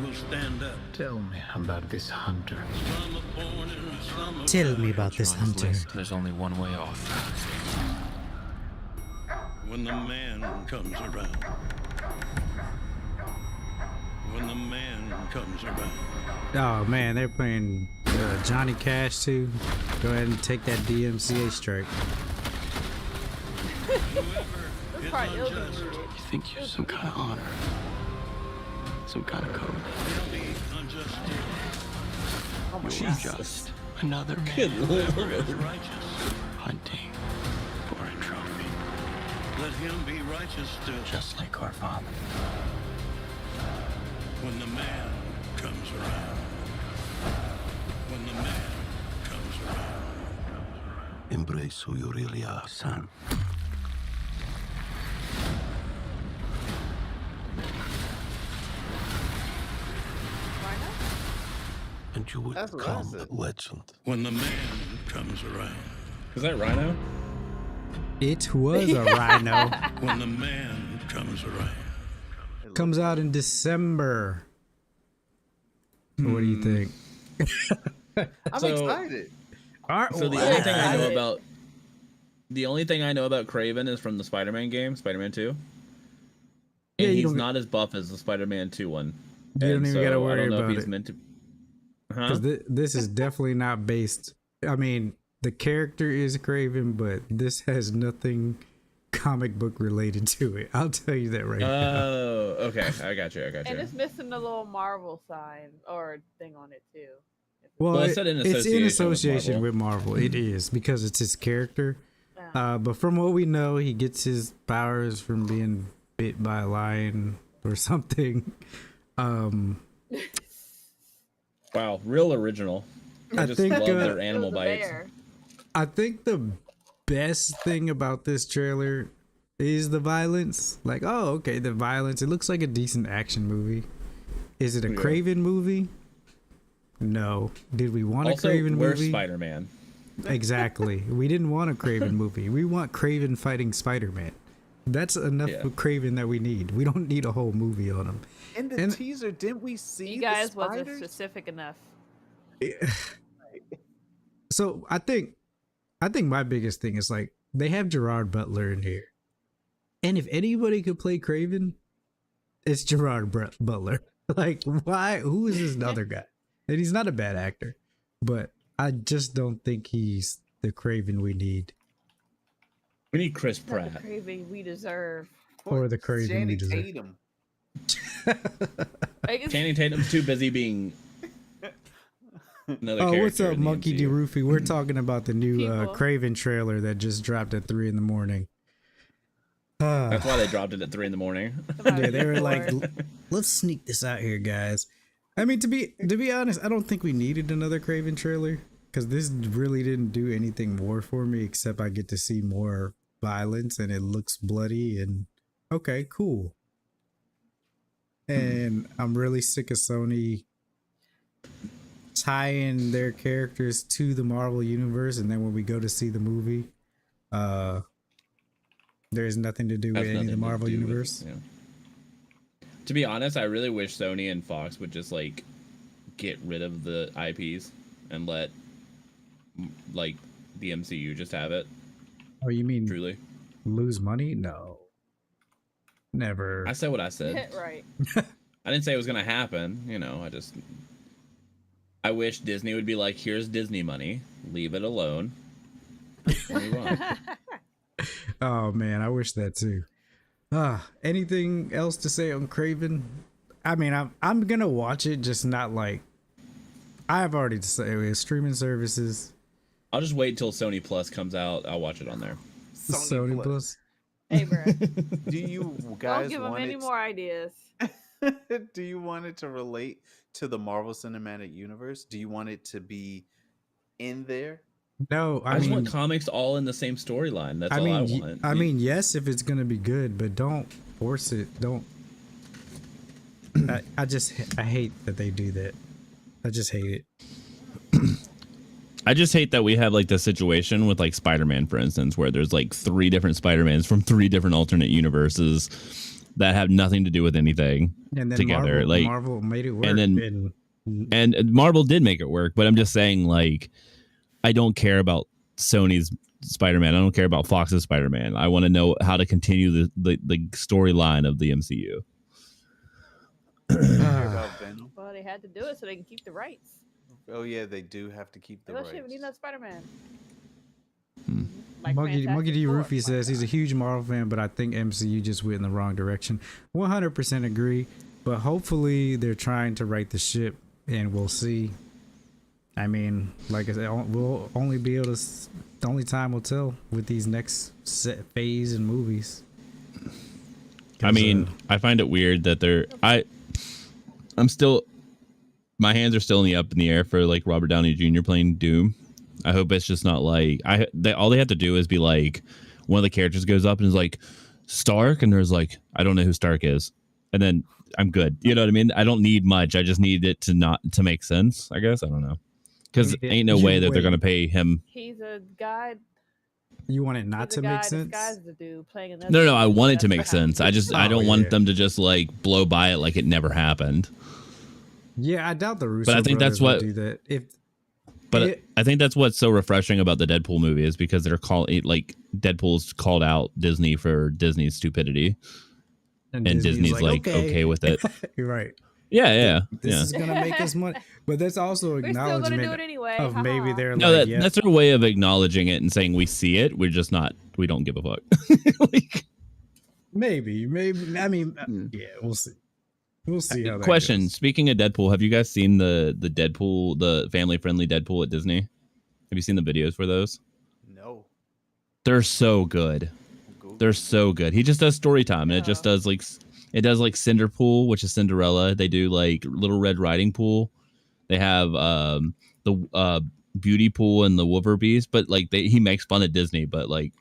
will stand up. Tell me about this hunter. Some are born and some are Tell me about this hunter. There's only one way off. when the man comes around. When the man comes around. Oh man, they're playing Johnny Cash too. Go ahead and take that DMCA strike. This part is unjust. You think you're some kind of honor? Some kind of code? You're just another man who is righteous, hunting for a trophy. Let him be righteous still, just like our father. When the man comes around. When the man comes around. Embrace who you really are, son. And you would become a legend. When the man comes around. Is that Rhino? It was a Rhino. When the man comes around. Comes out in December. What do you think? I'm So- excited. So the only thing I know about Kraven is from the Spider-Man game, Spider-Man 2. Yeah, And you he's don't- not as buff as the Spider-Man 2 one. You don't And even gotta so worry I don't know about if he's it. meant to. Huh? Because this is definitely not based. I mean, the character is Craven, but this has nothing comic book related to it. I'll tell you that right now. Oh, okay. I got you. And it's missing the little Marvel sign or thing on it too. Well, it said in it's in association with with Marvel. It is because it's his character. Yeah. But from what we know, he gets his powers from being bit by a lion or something. Wow, real original. I just think, love their It animal was a bites. bear. I think the best thing about this trailer is the violence. Like, oh, okay, the violence. It looks like a decent action movie. Is it a Yeah. Craven movie? No. Did we want Also, a Craven where's movie? Spider-Man? Exactly. We didn't want a Craven movie. We want Craven fighting Spider-Man. That's enough Yeah. of Craven that we need. We don't need a whole movie on him. In the And- teaser, didn't we see You guys the wasn't spiders? specific enough. So I think my biggest thing is like they have Gerard Butler in here, and if anybody could play Craven, it's Gerard Butler. Like, why? Who is this other guy? And he's not a bad actor, but I just don't think he's the Craven we need. We need Chris Not the Pratt. craving we deserve. Or the Craven Channing we deserve. Tatum. Like, it's- Channing Tatum's too busy being Another Oh, what's character up, in the Monkey D. MCU. Roofy? We're talking about the new People. Craven trailer that just dropped at 3 in the morning. That's why they dropped it at 3 in the morning. Yeah, they were like, let's sneak this out here, guys. I mean, to be honest, I don't think we needed another Craven trailer because this really didn't do anything more for me except I get to see more violence and it looks bloody and okay, cool. And I'm really sick of Sony tying their characters to the Marvel universe, and then when we go to see the movie, there's nothing to do with any of the Marvel universe. Yeah. To be honest, I really wish Sony and Fox would just like get rid of the IPs and let like the MCU just have it. Oh, you mean Truly lose money? No, never. I said what I said. Right. I didn't say it was gonna happen. I wish Disney would be like, here's Disney money, leave it alone. Move on. Oh man, I wish that too. Anything else to say on Craven? I mean, I'm gonna watch it, just not like I've already decided. Streaming services. I'll just wait till Sony Plus comes out. I'll watch it on there. Sony Plus. Hey, bro. Do you guys Don't give them want any it? more ideas. Do you want it to relate to the Marvel Cinematic Universe? Do you want it to be in there? No, I just want comics all in the same storyline. That's all I want. I mean, yes, if it's gonna be good, but don't force it. Don't. I hate that they do that. I just hate it. I just hate that we have like the situation with like Spider-Man, for instance, where there's like 3 different Spider-Mans from 3 different alternate universes that have nothing to do with anything And then together. Marvel made it work. And Marvel did make it work, but I'm just saying, like, I don't care about Sony's Spider-Man. I don't care about Fox's Spider-Man. I want to know how to continue the storyline of the MCU. Well, they had to do it so they can keep the rights. Oh yeah, they do have to keep the rights. Shit, we need another Spider-Man. Monkey D. Roofy says he's a huge Marvel fan, but I think MCU just went in the wrong direction. 100% agree, but hopefully they're trying to right the ship, and we'll see. I mean, like I said, we'll only be able to. The only time will tell with these next set phase and movies. I mean, I find it weird that I'm still. My hands are still up in the air for like Robert Downey Jr. playing Doom. I hope it's just not like all they have to do is be like one of the characters goes up and is like Stark, and there's like I don't know who Stark is, and then I'm good. You know what I mean? I don't need much. I just need it to make sense. I guess I don't know, because ain't no way that they're gonna pay him. He's a guy. You want it not to make sense? No, I want it to make sense. I don't want them to just like blow by it like it never happened. Yeah, I doubt the Russo but I think that's what do that. I think that's what's so refreshing about the Deadpool movie is because they're like Deadpool's called out Disney for Disney's stupidity, and Disney's like okay with it. You're right. Yeah. This is gonna make us money, but that's also acknowledgement do it anyway. of maybe they're no. like, That's their way of acknowledging it and saying we see it. We're just not. We don't give a fuck. like, maybe. I mean, yeah, we'll see. We'll see how that Question: goes. Speaking of Deadpool, have you guys seen the Deadpool, the family-friendly Deadpool at Disney? Have you seen the videos for those? No. They're so good. They're so good. He just does story time, and it just does like Cinderpool, which is Cinderella. They do like Little Red Riding Pool. They have the Beauty Pool and the Woover Beast, but like he makes fun of Disney, but like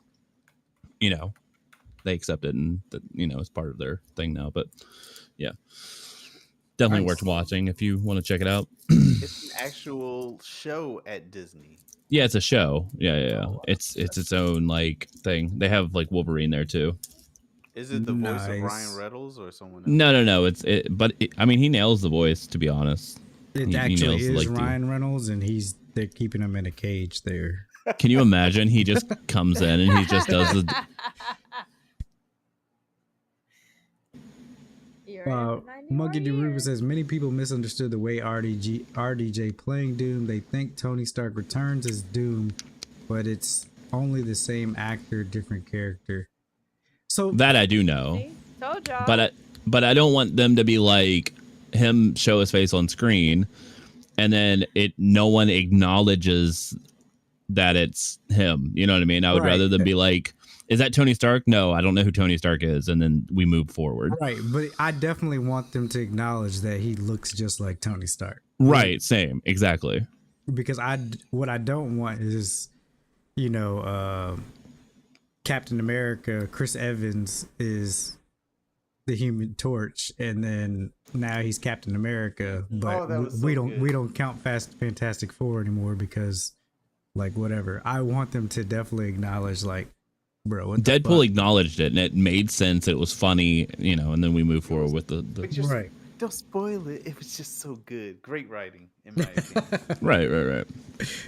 they accept it, and it's part of their thing now. But yeah, definitely worth watching if you want to check it out. It's an actual show at Disney. Yeah, it's a show. Yeah. Oh, it's its own like thing. They have like Wolverine there too. Is it the voice of Ryan Reynolds or someone else? No. But I mean, he nails the voice. To be honest, it actually is Ryan Reynolds, and they're keeping him in a cage there. Can you imagine? He just comes in and he just does the. Monkey D. Ruben says many people misunderstood the way RDJ playing Doom. They think Tony Stark returns as Doom, but it's only the same actor, different character. So that I do know. See? Told y'all. But I don't want them to be like him show his face on screen and then no one acknowledges that it's him. You know what I mean? I would rather than be like, is that Tony Stark? No, I don't know who Tony Stark is, and then we move forward. Right, but I definitely want them to acknowledge that he looks just like Tony Stark. Right, same, exactly. Because what I don't want is, you know, Captain America, Chris Evans is the Human Torch, and then now he's Captain America, but we don't count Fantastic Four anymore because, like, whatever. I want them to definitely acknowledge, like, bro, what the Deadpool fuck? acknowledged it, and it made sense. It was funny, you know, and then we move forward with the Right. Don't spoil it. It was just so good. Great writing, in my opinion. right.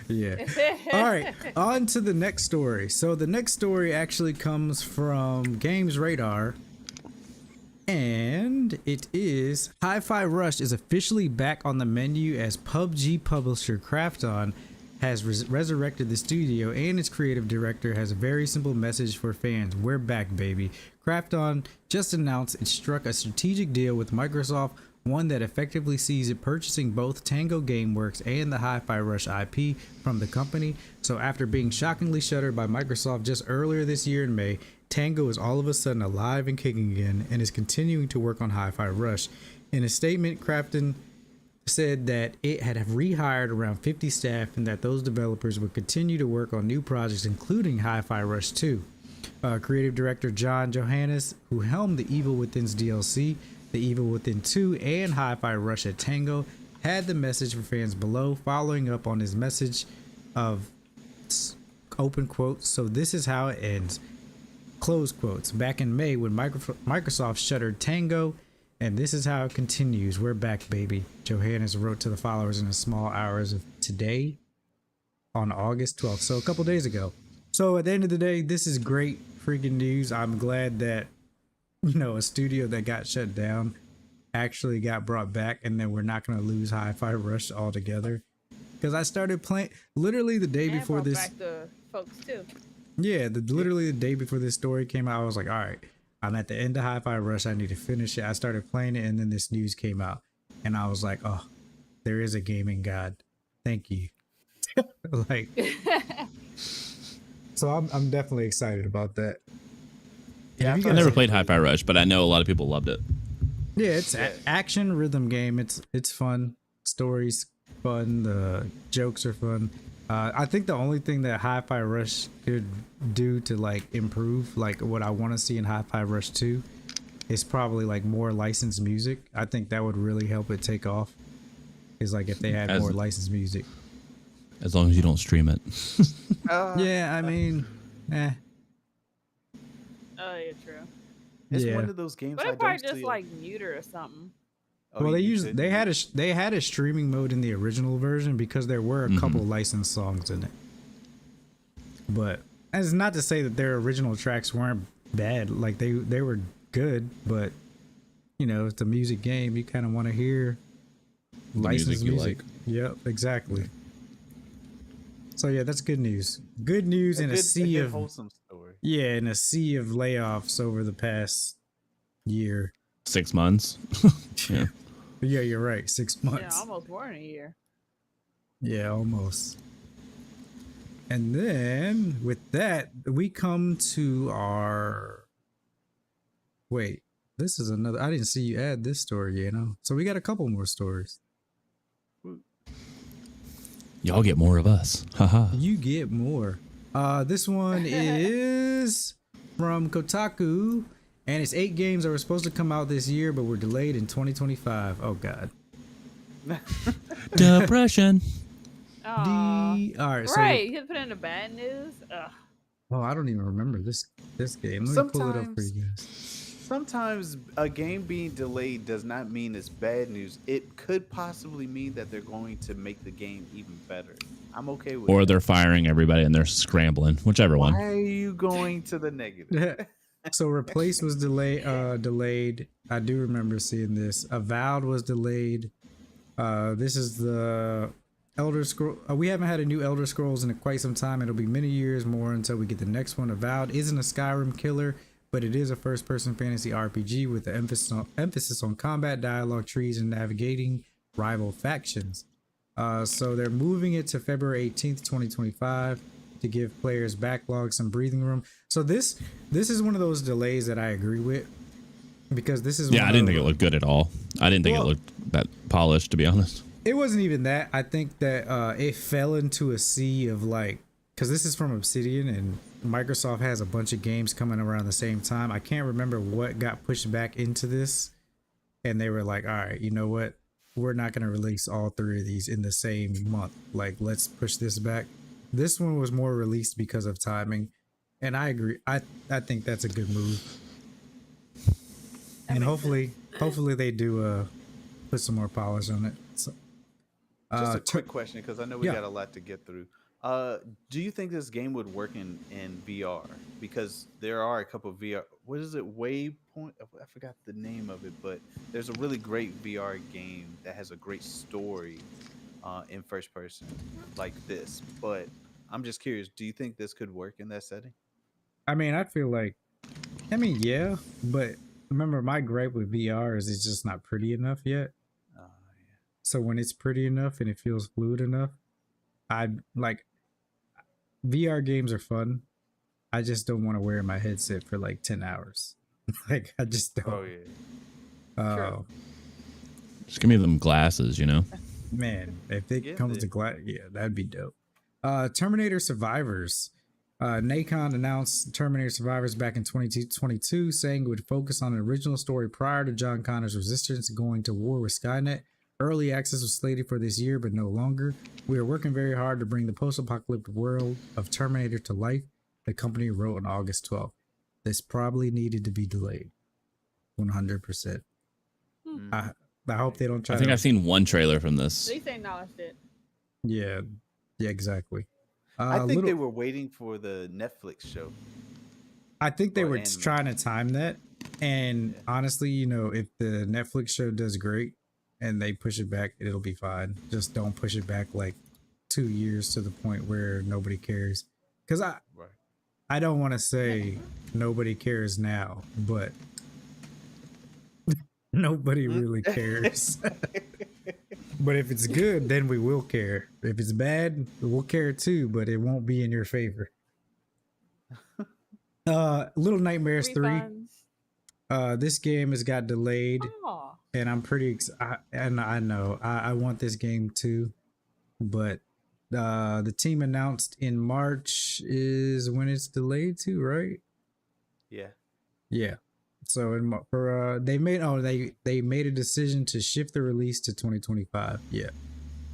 Yeah. All right. On to the next story. So the next story actually comes from Games Radar. And it is Hi-Fi Rush is officially back on the menu as PUBG publisher Krafton has resurrected the studio, and its creative director has a very simple message for fans. We're back, baby. Krafton just announced it struck a strategic deal with Microsoft, one that effectively sees it purchasing both Tango Gameworks and the Hi-Fi Rush IP from the company. So after being shockingly shuttered by Microsoft just earlier this year in May, Tango is all of a sudden alive and kicking again and is continuing to work on Hi-Fi Rush. In a statement, Krafton said that it had rehired around 50 staff and that those developers would continue to work on new projects, including Hi-Fi Rush 2. Creative director John Johannes, who helmed the Evil Within's DLC, The Evil Within 2, and Hi-Fi Rush at Tango, had the message for fans below, following up on his message of open quotes, "So this is how it ends," close quotes, back in May when Microsoft shuttered Tango, and this is how it continues. We're back, baby. Johannes wrote to the followers in the small hours of today on August 12th, so a couple days ago. So at the end of the day, this is great freaking news. I'm glad that, you know, a studio that got shut down actually got brought back, and then we're not going to lose Hi-Fi Rush altogether. Because I started playing literally the day before this. Back the folks too. Yeah, literally the day before this story came out, I was like, all right, I'm at the end of Hi-Fi Rush. I need to finish it. I started playing it, and then this news came out, and I was like, oh, there is a gaming god. Thank you. Like, so I'm definitely excited about that. Yeah, I never played Hi-Fi Rush, but I know a lot of people loved it. Yeah, it's action rhythm game. It's fun. Stories fun. The jokes are fun. I think the only thing that Hi-Fi Rush could do to like improve, like what I want to see in Hi-Fi Rush 2, is probably like more licensed music. I think that would really help it take off. Is like if they had more licensed music. As long as you don't stream it. Yeah, I mean, Oh yeah, true. It's one of those games. But I it probably don't just see like mute or something. Well, they had a streaming mode in the original version because there were a couple licensed songs in it. But it's not to say that their original tracks weren't bad. Like they were good, but you know, it's a music game. You kind of want to hear licensed music. Yep, exactly. So yeah, that's good news. Good news in a sea of wholesome story. Yeah, in a sea of layoffs over the past year. 6 months. Yeah. Yeah, you're right. 6 months. Yeah, almost more than a year. Yeah, almost. And then with that, we come to our. Wait, this is another. I didn't see you add this story, you know. So we got a couple more stories. Y'all get more of us. Haha. You get more. This one is from Kotaku, and it's 8 games that were supposed to come out this year, but were delayed in 2025. Oh God. Depression. All right, so right, you put in the bad news. Ugh. Oh, I don't even remember this game. Let me pull it up for you guys. Sometimes a game being delayed does not mean it's bad news. It could possibly mean that they're going to make the game even better. I'm okay with Or that. they're firing everybody and they're scrambling. Whichever one. Why are you going to the negative? So Replace was delayed. I do remember seeing this. Avowed was delayed. This is the Elder Scrolls. We haven't had a new Elder Scrolls in quite some time. It'll be many years more until we get the next one. Avowed isn't a Skyrim killer, but it is a first-person fantasy RPG with the emphasis on combat, dialogue, trees, and navigating rival factions. So they're moving it to February 18th, 2025 to give players backlog some breathing room. So this is one of those delays that I agree with, because this is I didn't think it looked good at all. I didn't think it looked that polished, to be honest. It wasn't even that. I think that it fell into a sea of like, because this is from Obsidian and Microsoft has a bunch of games coming around the same time. I can't remember what got pushed back into this, and they were like, all right, you know what, we're not going to release all 3 of these in the same month. Like, let's push this back. This one was more released because of timing, and I agree. I think that's a good move. And hopefully they do put some more polish on it. So, just a quick question, because I know we got a lot to get through. Do you think this game would work in VR? Because there are a couple of VR. What is it? Waypoint? I forgot the name of it, but there's a really great VR game that has a great story in first person like this. But I'm just curious. Do you think this could work in that setting? I mean, I feel like, yeah, but remember, my gripe with VR is it's just not pretty enough yet. So when it's pretty enough and it feels fluid enough, I like, VR games are fun. I just don't want to wear my headset for like 10 hours. Like, I just don't. Oh yeah. Just give me them glasses, you know? Man, if it comes to glass, yeah, that'd be dope. Terminator Survivors. Nacon announced Terminator Survivors back in 2022, saying it would focus on an original story prior to John Connor's resistance going to war with Skynet. Early access was slated for this year, but no longer. We are working very hard to bring the post-apocalyptic world of Terminator to life, the company wrote on August 12th. This probably needed to be delayed. 100%. I hope they don't try I think I've seen one trailer from this. They say no, that's it. Yeah, exactly. I think they were waiting for the Netflix show. I think they were trying to time that. And honestly, you know, if the Netflix show does great and they push it back, it'll be fine. Just don't push it back like 2 years to the point where nobody cares. Because I don't want to say nobody cares now, but nobody really cares. But if it's good, then we will care. If it's bad, we'll care too, but it won't be in your favor. Little Nightmares 3. This game has got delayed, and I'm pretty and I know I want this game too, but the team announced in March is when it's delayed to, right? Yeah. So they made a decision to shift the release to 2025. Yeah.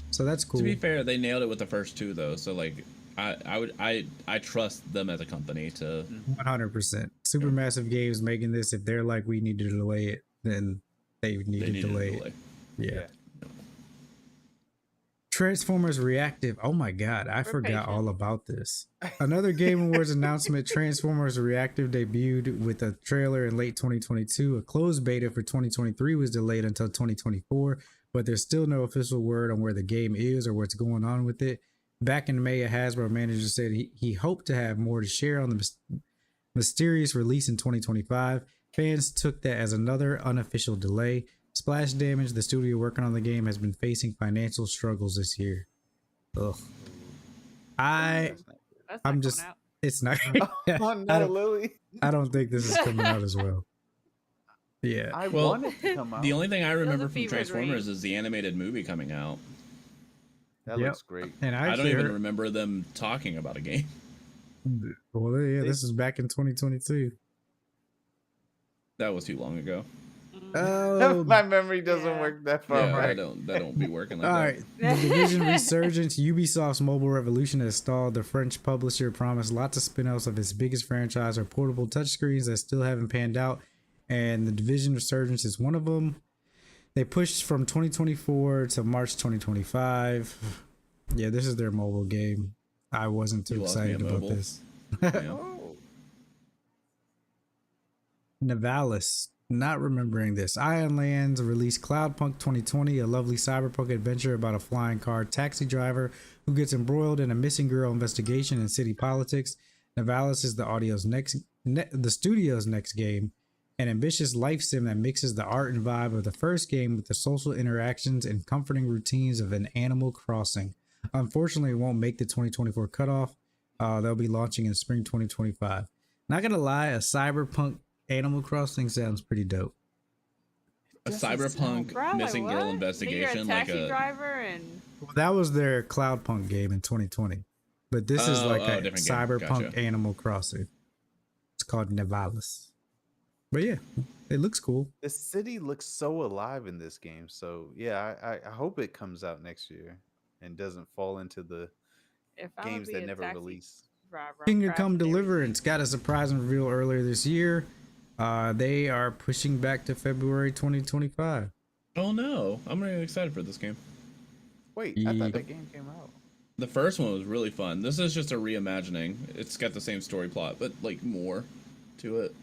So that's cool. To be fair, they nailed it with the first 2 though. So like I trust them as a company to 100%. Supermassive Games making this. If they're like, we need to delay it, then they need to delay it. Yeah. Transformers Reactive. Oh my god, I forgot all about this. Another Game Awards announcement. Transformers Reactive debuted with a trailer in late 2022. A closed beta for 2023 was delayed until 2024, but there's still no official word on where the game is or what's going on with it. Back in May, a Hasbro manager said he hoped to have more to share on the mysterious release in 2025. Fans took that as another unofficial delay. Splash Damage, the studio working on the game, has been facing financial struggles this year. Ugh. I'm just, it's not. Oh no, Lily. I don't think this is coming out as well. Yeah. I want it to come out. The only thing I remember from Transformers is the animated movie coming out. That looks great. And I don't even remember them talking about a game. Well, yeah, this is back in 2022. That was too long ago. Oh, my memory doesn't work that far. Yeah, that don't be working like that. All right. The Division resurgence. Ubisoft's mobile revolution has stalled. The French publisher promised lots of spin-offs of its biggest franchise or portable touchscreens that still haven't panned out, and the Division resurgence is one of them. They pushed from 2024 to March 2025. Yeah, this is their mobile game. I wasn't too excited about this. Navalis. Not remembering this. Ion Lands released Cloudpunk 2020, a lovely cyberpunk adventure about a flying car taxi driver who gets embroiled in a missing girl investigation in city politics. Navalis is the studio's next game, an ambitious life sim that mixes the art and vibe of the first game with the social interactions and comforting routines of an Animal Crossing. Unfortunately, it won't make the 2024 cutoff. They'll be launching in spring 2025. Not gonna lie, a cyberpunk Animal Crossing sounds pretty dope. A cyberpunk Bro, missing like, girl what? investigation, So you're a like taxi a driver and Well, that was their Cloudpunk game in 2020, but this is like a different game. cyberpunk Gotcha. Animal Crossing. It's called Nevalis. But yeah, it looks cool. The city looks so alive in this game. So yeah, I hope it comes out next year and doesn't fall into the if I'm games gonna be that a never taxi release. driver, I'm Kingdom crashing Come everything. Deliverance got a surprise reveal earlier this year. They are pushing back to February 2025. Oh no, I'm really excited for this game. Wait, I thought that game came out. The first one was really fun. This is just a reimagining. It's got the same story plot, but like more to it.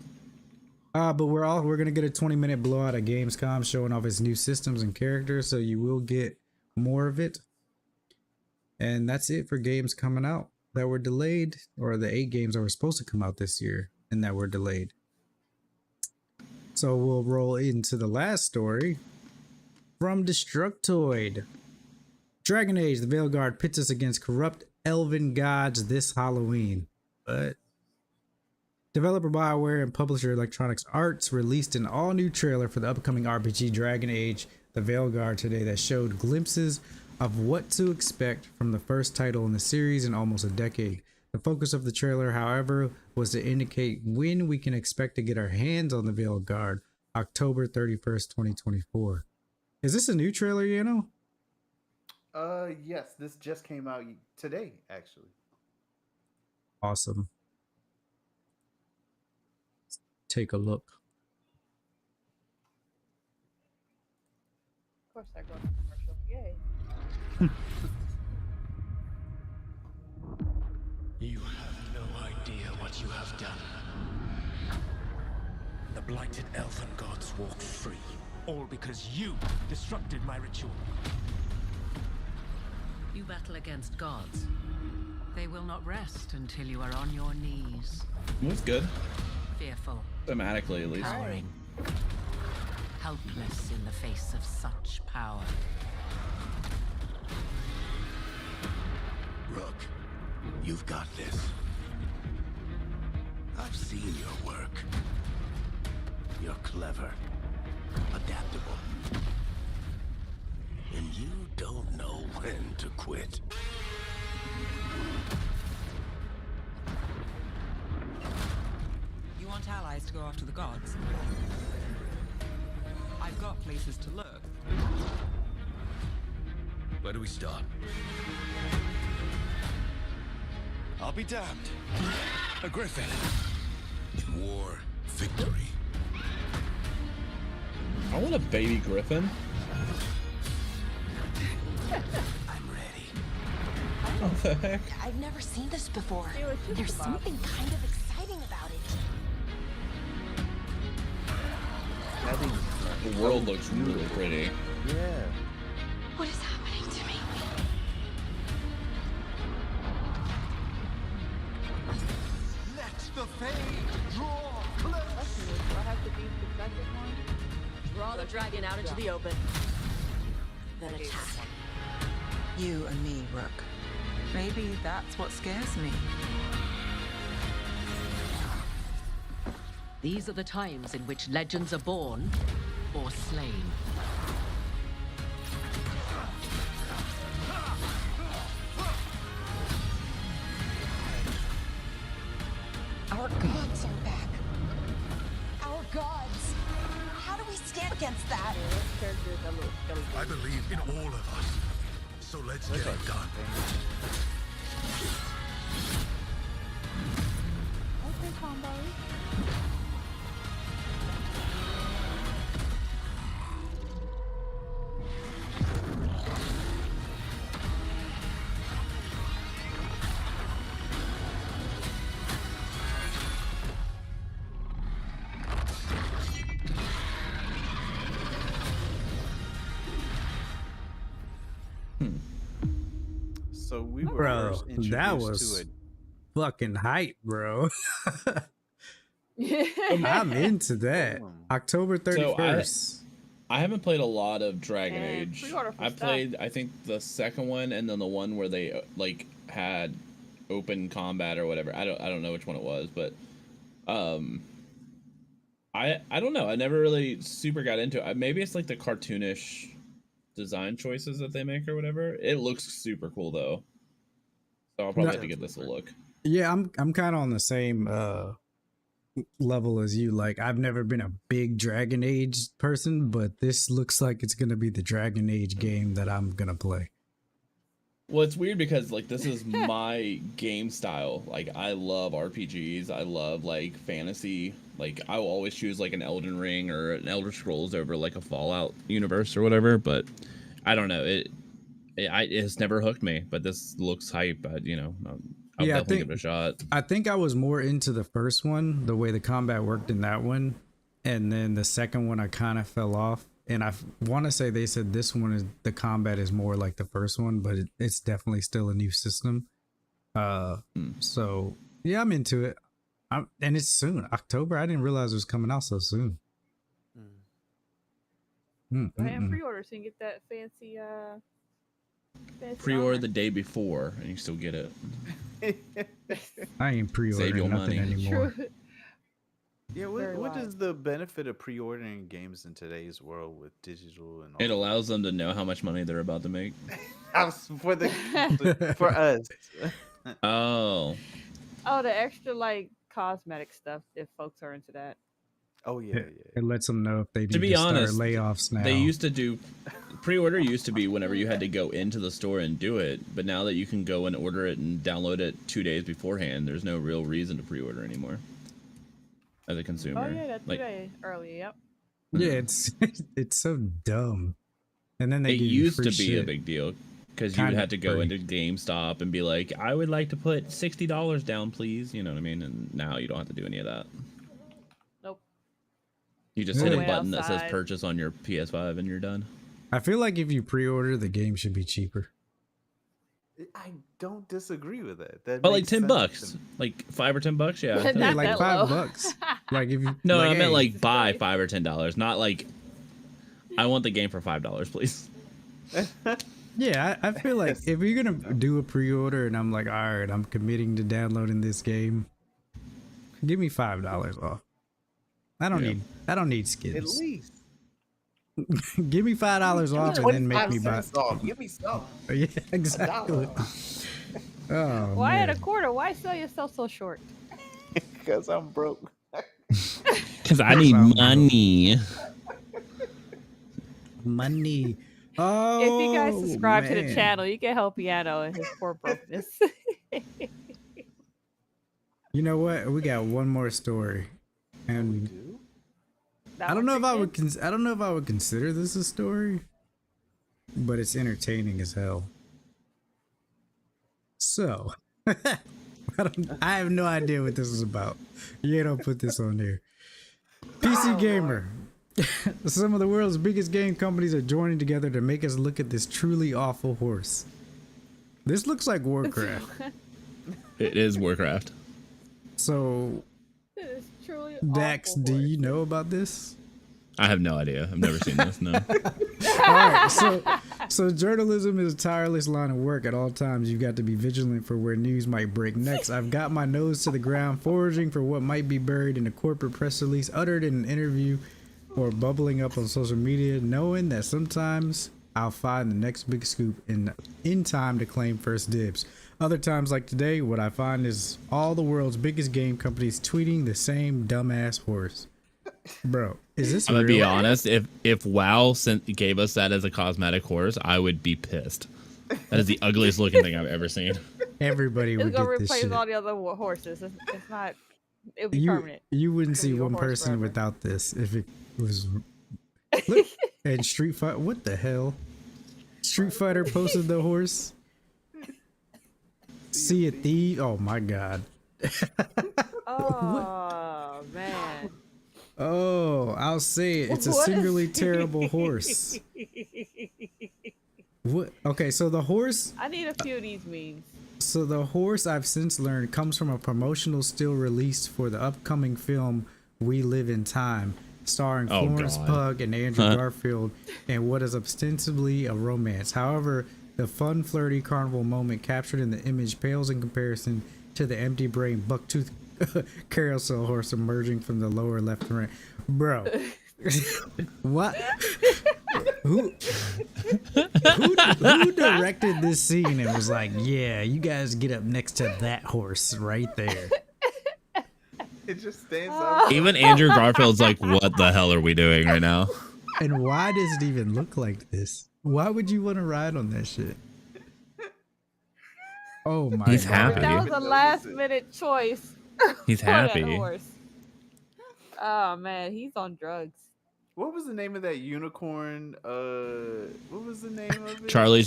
But we're gonna get a 20-minute blowout at Gamescom showing off its new systems and characters, so you will get more of it. And that's it for games coming out that were delayed, or the 8 games that were supposed to come out this year and that were delayed. So we'll roll into the last story from Destructoid. Dragon Age: The Veilguard pits us against corrupt elven gods this Halloween. But developer BioWare and publisher Electronic Arts released an all-new trailer for the upcoming RPG Dragon Age: The Veilguard today that showed glimpses of what to expect from the first title in the series in almost a decade. The focus of the trailer, however, was to indicate when we can expect to get our hands on the Veilguard, October 31st, 2024. Is this a new trailer, Yano? Yes, this just came out today, actually. Awesome. Take a look. Of course, I go to commercial. Yay. You have no idea what you have done. The blighted elven gods walk free, all because you disrupted my ritual. You battle against gods. They will not rest until you are on your knees. It was good. Fearful, Thematically, at least. cowering, helpless in the face of such power. Rook, you've got this. I've seen your work. You're clever, adaptable. And you don't know when to quit. You want allies to go after the gods? I've got places to look. Where do we start? I'll be damned. A griffin. In war, victory. I want a baby griffin. I'm ready. What the heck? I've never seen this before. See what she's There's about. something kind of exciting about it. The world looks really pretty. Yeah. What is happening to me? Let the fade draw close. Do I have to be the second one? Draw the dragon out into the open. Then attack. You and me, Rook. Maybe that's what scares me. These are the times in which legends are born or slain. Our gods are back. Our gods. How do we stand against that? Characters are a little skeleton. I believe in all of us. So let's get it done. Okay, combo. So we were Bro, first introduced that was to it. fucking hype, bro. I'm into that. October 31st. I haven't played a lot of Dragon And Age. pre-order for I stuff. played, I think, the second one, and then the one where they like had open combat or whatever. I don't know which one it was, but I don't know. I never really super got into it. Maybe it's like the cartoonish design choices that they make or whatever. It looks super cool though, so I'll probably have to give this a look. Yeah, I'm kind of on the same level as you. Like, I've never been a big Dragon Age person, but this looks like it's gonna be the Dragon Age game that I'm gonna play. Well, it's weird because like this is my game style. Like I love RPGs. I love like fantasy. Like I will always choose like an Elden Ring or an Elder Scrolls over like a Fallout universe or whatever. But I don't know. It has never hooked me. But this looks hype. You know, I'll definitely give it a shot. I think I was more into the first one, the way the combat worked in that one, and then the second one I kind of fell off. And I want to say they said this one is the combat is more like the first one, but it's definitely still a new system. So yeah, I'm into it. And it's soon, October. I didn't realize it was coming out so soon. Go ahead and pre-order so you can get that fancy. Pre-order the day before, and you still get it. I ain't pre-ordering nothing anymore. Yeah, what is the benefit of pre-ordering games in today's world with digital and all? It allows them to know how much money they're about to make. For us. Oh, the extra like cosmetic stuff if folks are into that. Oh yeah. It lets them know if they need to be honest, start layoffs now. They used to do pre-order used to be whenever you had to go into the store and do it, but now that you can go and order it and download it 2 days beforehand, there's no real reason to pre-order anymore. As a consumer. Oh yeah, that's today early. Yep. Yeah, it's so dumb. And then they it give you used free to be shit. a big deal because you had to go into GameStop and be like, I would like to put $60 down, please. You know what I mean? And now you don't have to do any of that. Nope. You just hit a button that says purchase on your PS5 and you're done. I feel like if you pre-order, the game should be cheaper. I don't disagree with that. But like $10, like $5 or $10, yeah. Yeah, like $5. Like if you no, like, I meant like buy $5 or $10, not like I want the game for $5, please. Yeah, I feel like if you're gonna do a pre-order and I'm like, all right, I'm committing to downloading this game, give me $5 off. I don't need skins. At least. Give me $5 off and then make me buy. Give me some. Yeah, exactly. Oh, why man. at a quarter? Why sell yourself so short? Because I'm broke. Because I need money. Money. Oh, if you guys subscribe to the man. channel, you can help Piano in his poor brokenness. You know what? We got one more story, and I don't know if I would. I don't know if I would consider this a story, but it's entertaining as hell. So, I have no idea what this is about. You don't put this on there. PC Gamer. Some of the world's biggest game companies are joining together to make us look at this truly awful horse. This looks like Warcraft. It is Warcraft. So, It's truly Dax, awful do horse. you know about this? I have no idea. I've never seen this. No. All right, so journalism is a tireless line of work. At all times, you've got to be vigilant for where news might break next. I've got my nose to the ground, foraging for what might be buried in a corporate press release, uttered in an interview, or bubbling up on social media, knowing that sometimes I'll find the next big scoop in time to claim first dibs. Other times, like today, what I find is all the world's biggest game companies tweeting the same dumbass horse. Bro, is this I'm gonna real? be honest. If WoW gave us that as a cosmetic horse, I would be pissed. That is the ugliest looking thing I've ever seen. Everybody It's would gonna get this replace shit. all the other horses. It's not. It'll be You permanent. wouldn't It'll see be your one horse person forever. without this if it was. Look, and Street Fighter. What the hell? Street Fighter posted the horse. See a thief. Oh my god. Oh man. Oh, I'll say it. It's a What? singularly terrible horse. What? Okay, so the horse. I need a few of these memes. So the horse, I've since learned, comes from a promotional still released for the upcoming film We Live in Time, starring Florence Pugh and Andrew Garfield, and what is ostensibly a romance. However, the fun, flirty carnival moment captured in the image pales in comparison to the empty brain bucktooth carousel horse emerging from the lower left and right. Bro. What? Who directed this scene and was like, yeah, you guys get up next to that horse right there? It just stands up. Even Andrew Garfield's like, what the hell are we doing right now? And why does it even look like this? Why would you want to ride on that shit? Oh my He's God. happy. That was a last minute choice. He's for that happy. horse. Oh man, he's on drugs. What was the name of that unicorn? What was the name of it? Charlie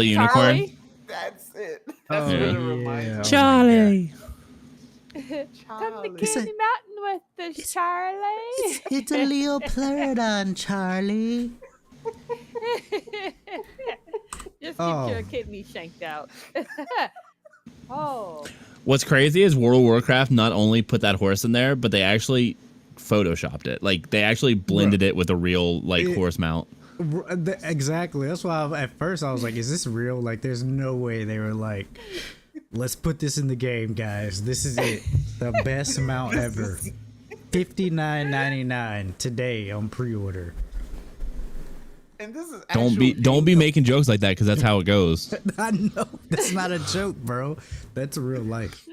Unicorn. Charlie? That's it. That's Oh, what it yeah. reminds me. Charlie. Come to Candy Mountain with us, Charlie. It's a Leopardon, Charlie. Just get your kidney shanked out. Oh. What's crazy is World of Warcraft not only put that horse in there, but they actually photoshopped it. Like they actually blended it with a real horse mount. Exactly. That's why at first I was like, is this real? Like there's no way they were like, let's put this in the game, guys. This is it. The best mount ever. $59.99 today on pre-order. And this is Don't be making jokes like that because that's how it goes. I know. That's not a joke, bro. That's real life.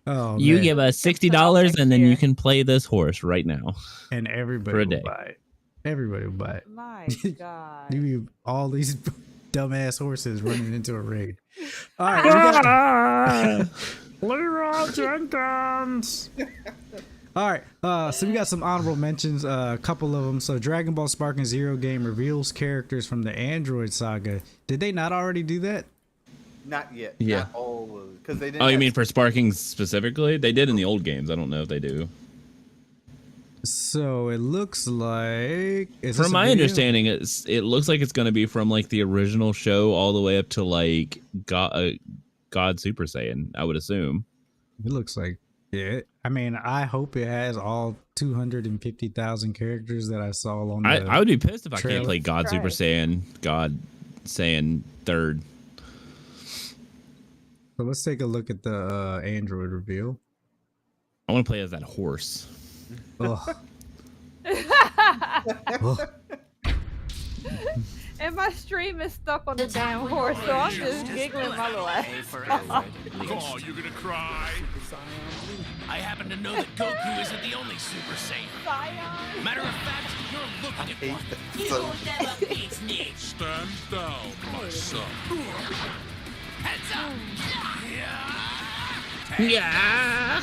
Oh, You man. give us $60 and then you can play this horse right now. And For everybody a will day. buy it. Everybody will buy it. My God. You all these dumbass horses running into a raid. All right, we got Leroy Jenkins. All right, so we got some honorable mentions, a couple of them. So Dragon Ball Sparking Zero game reveals characters from the Android saga. Did they not already do that? Not yet. Yeah. Not all of it, because they didn't. Oh, you mean for Sparking specifically? They did in the old games. I don't know if they do. So it looks like, From my understanding, it looks like it's going to be from like the original show all the way up to like God Super Saiyan, I would assume. It looks like, yeah. I mean, I hope it has all 250,000 characters that I saw on the I would be pissed if I trailer. can't play God Super Saiyan, God Saiyan 3rd. So let's take a look at the Android reveal. I want to play as that horse. Ugh. And my stream is stuck on the damn horse, so I'm just giggling my little ass. Oh, you're gonna cry? I happen to know that Goku isn't the only Super Saiyan. Matter of fact, you're looking at one. You'll never beat me. Stand down, my son. Heads up! Yeah.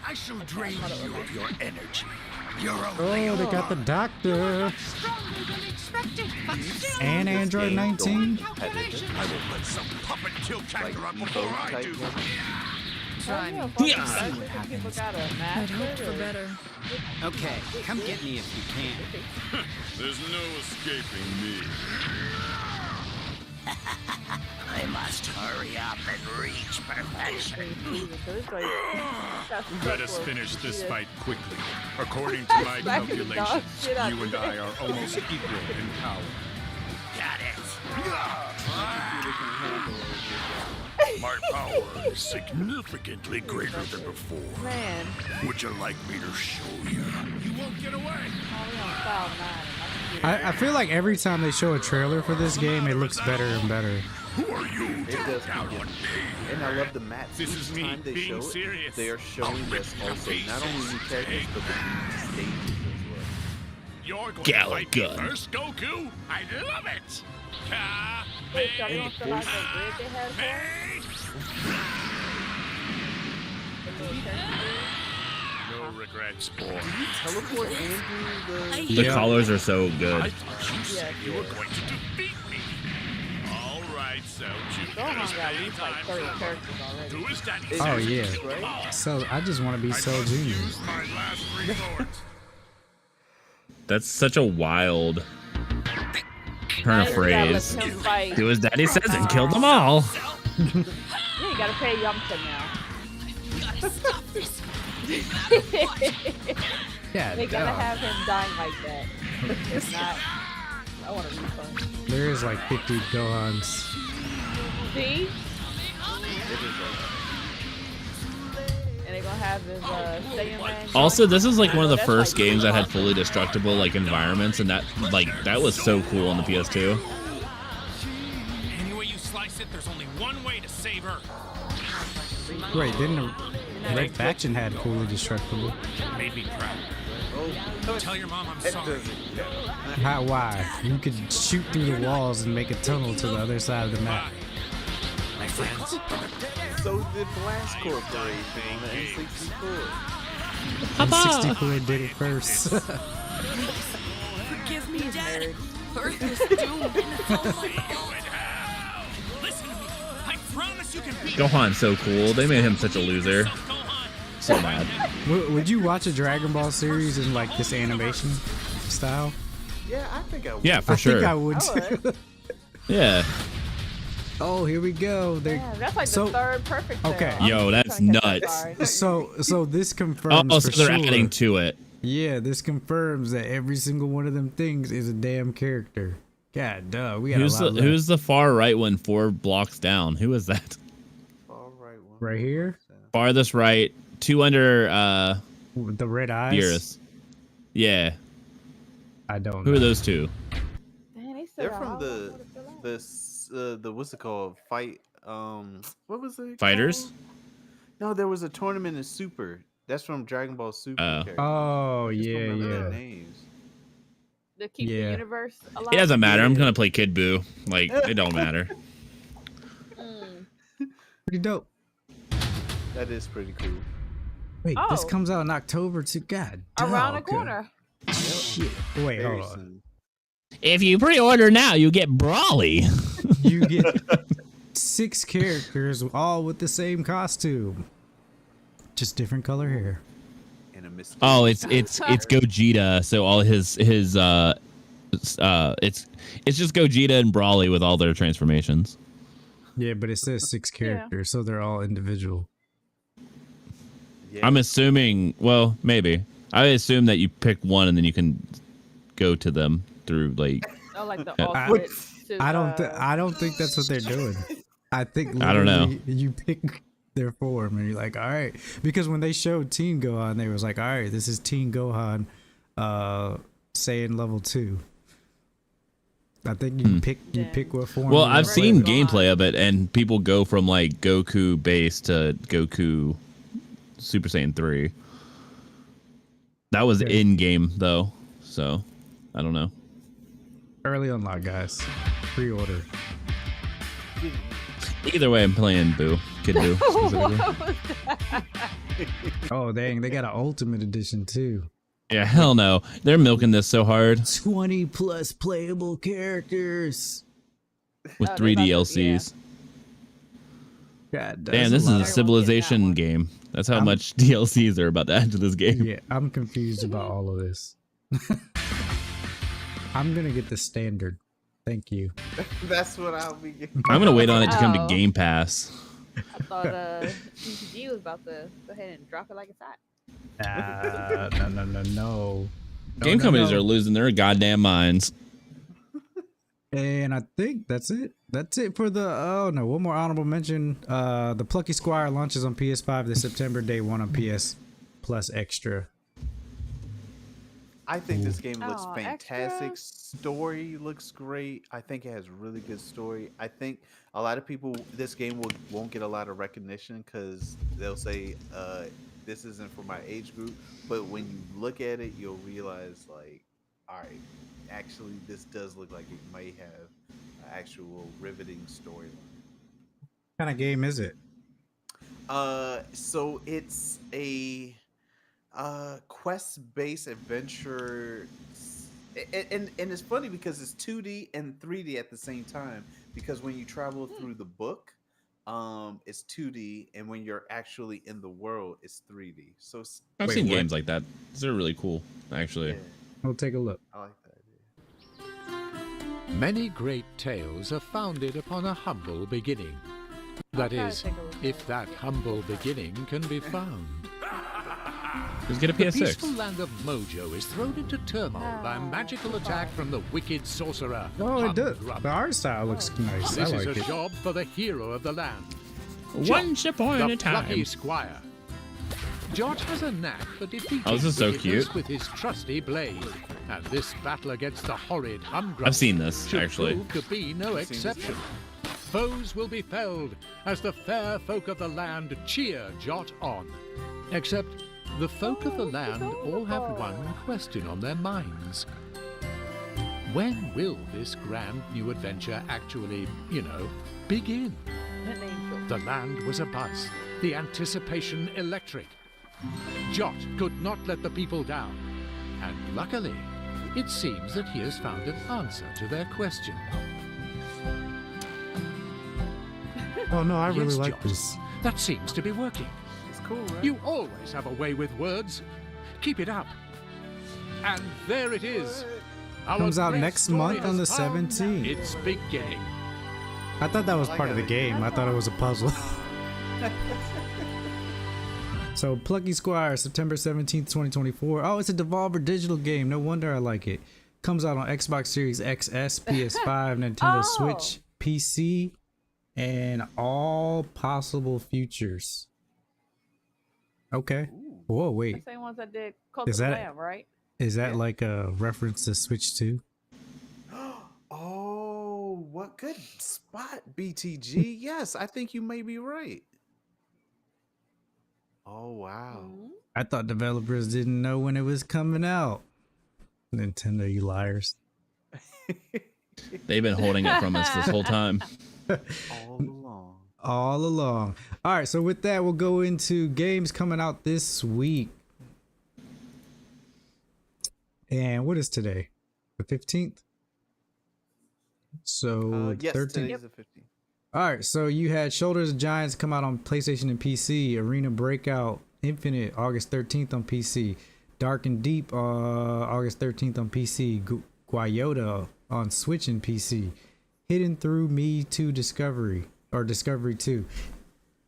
I shall drain you of your energy. You're Oh, they got the doctor. And Android 19. I will let some puppet kill Kakarot before I do. Yeah. I'd hoped for better. Okay, come get me if you can. There's no escaping me. I must hurry up and reach perfection. Let us finish this fight quickly. According to my calculations, you and I are almost equal in power. Got it. My power is significantly greater than before. Man. Would you like me to show you? You won't get away. I feel like every time they show a trailer for this game, it looks better and better. Who are you? It does keep getting. And I love the maps. This Each is me time they being show serious. it, they are showing us also not only new characters but the stages as well. You're going Galaga to fight me first, Goku? I love it. Wait, so you don't feel like the grid they had No regrets, boy. Did you teleport Andrew The colors are so good. I thought you said you were going to defeat me. All right, so Gohan got at least like 30 characters already. who is that? Oh yeah. So I just want to be Cell Jr. My last resort. That's such a wild turn of phrase. Do as daddy says and kill them all. Yeah, you gotta pay Yamcha now. Gotta stop this. Yeah, They gotta have him dying like that. If not, I want a refund. There is like 50 Gohans. See? And they're gonna have his Man. Also, this is like one of the first games that had fully destructible like environments, and that was so cool on the PS2. Any way you slice it, there's only one way to save her. Wait, didn't the Red Faction had fully destructible? Made me cry. Tell your mom I'm sorry. Why? You could shoot through the walls and make a tunnel to the other side of the map. My friends. So did Blast Corporation on the N64. N64 did it first. Forgive me, Dad. Earth is doomed and it's all my fault. Listen to me. I promise you can beat Gohan's so cool. They made him such a loser. So mad. Would you watch a Dragon Ball series in like this animation style? Yeah, I think I would. Yeah, for sure. I think I would too. Yeah. Oh, here we go. Yeah, that's like the third perfect. Okay. Yo, that's nuts. So this confirms. Oh, so for they're sure. adding to it. Yeah, this confirms that every single one of them things is a damn character. God, duh. We got a lot left. Who's the far right one 4 blocks down? Who is that? Far right one. Right here? Farthest right, 2 under With the red eyes? Beerus. Yeah. I don't know. Who are those two? They're from the what's it called? Fight what was it? Fighters? Called? No, there was a tournament in Super. That's from Dragon Ball Super. characters. Oh, I just don't yeah, remember yeah. their names. To keep the universe alive. It doesn't matter. I'm gonna play Kid Buu. Like, it don't matter. Pretty dope. That is pretty cool. Wait, this comes out in October too. God, Around the dog. corner. Shit. Wait, Very hold on. soon. If you pre-order now, you get Brawly. You get 6 characters all with the same costume, just different color hair. And a mystery. Oh, it's Gogeta. So all his it's just Gogeta and Brawly with all their transformations. Yeah, but it says 6 characters, so they're all individual. Yeah. I'm assuming. Well, maybe. I assume that you pick one and then you can go to them through like. Oh, like the I don't think that's what they're doing. I think I don't know. You pick their form and you're like, all right, because when they showed Teen Gohan, they was like, all right, this is Teen Gohan, Saiyan level 2. I think you pick what form. Well, you I've want. seen gameplay of it, and people go from like Goku base to Goku Super Saiyan 3. That was in game though, so I don't know. Early unlock, guys. Pre-order. Either way, I'm playing Boo, Kid Boo. specifically. Oh dang, they got an Ultimate Edition too. Yeah, hell no. They're milking this so hard 20 plus playable characters with 3 DLCs. God, damn, this is a Civilization game. That's how much DLCs are about to add to this game. Yeah, I'm confused about all of this. I'm gonna get the standard. Thank you. That's what I'll be getting. I'm gonna wait on it to come to Game Pass. I thought CCG was about to go ahead and drop it like it's hot. No. Game companies are losing their goddamn minds. And I think that's it. That's it for the one more honorable mention. The Plucky Squire launches on PS5 this September, day 1 on PS Plus Extra. I think this game looks Oh, fantastic. extra. Story looks great. I think it has really good story. I think a lot of people, this game won't get a lot of recognition because they'll say this isn't for my age group. But when you look at it, you'll realize like, all right, actually this does look like it might have an actual riveting storyline. What kind of game is it? So it's a quest-based adventure, and it's funny because it's 2D and 3D at the same time. Because when you travel through the book, it's 2D, and when you're actually in the world, it's 3D. So it's, I've seen games like that. They're really cool, actually. Yeah. We'll take a look. I like that idea. Many great tales are founded upon a humble beginning. That is, if that humble beginning can be found. Just get a The PS6. peaceful land of Mojo is thrown into turmoil by a magical attack from the wicked sorcerer. Oh, it does. Humgrump. The art style looks nice. This I is like a it. job for the hero of the land. One ship at a the time. plucky squire. Jot has a knack for defeating Oh, this is so wickedness cute. with his trusty blade, and this battle against the horrid Humgrump I've seen this, should actually. prove to be no exception. Foes will be felled as the fair folk of the land cheer Jot on. Except the folk of the land all have one question on their minds. When will this grand new adventure actually, begin? The land was abuzz, the anticipation electric. Jot could not let the people down, and luckily, it seems that he has found an answer to their question. Oh no, I really Yes, like Jot. this. That seems to be working. It's cool, right? You always have a way with words. Keep it up. And there it is. Our Comes out great next story month on the has found 17th. Its beginning. I thought that was part of the game. I thought it was a puzzle. So, Plucky Squire, September 17th, 2024. Oh, it's a Devolver Digital game. No wonder I like it. Comes out on Xbox Series XS, PS5, Nintendo Switch, PC, and all possible futures. Okay. Whoa, wait. The same ones that did Cult Is of that- Lamb, right? Is that like a reference to Switch 2? Oh, what good spot, BTG. Yes, I think you may be right. Oh, wow. I thought developers didn't know when it was coming out. Nintendo, you liars. They've been holding it from us this whole time. All along. All along. All right, so with that, we'll go into games coming out this week. And what is today? The 15th? So, Yes, 13th. today's the 15th. All right, so you had Shoulders of Giants come out on PlayStation and PC. Arena Breakout Infinite August 13th on PC. Dark and Deep August 13th on PC. Guayota on Switch and PC. Hidden Through Me 2 Discovery or Discovery 2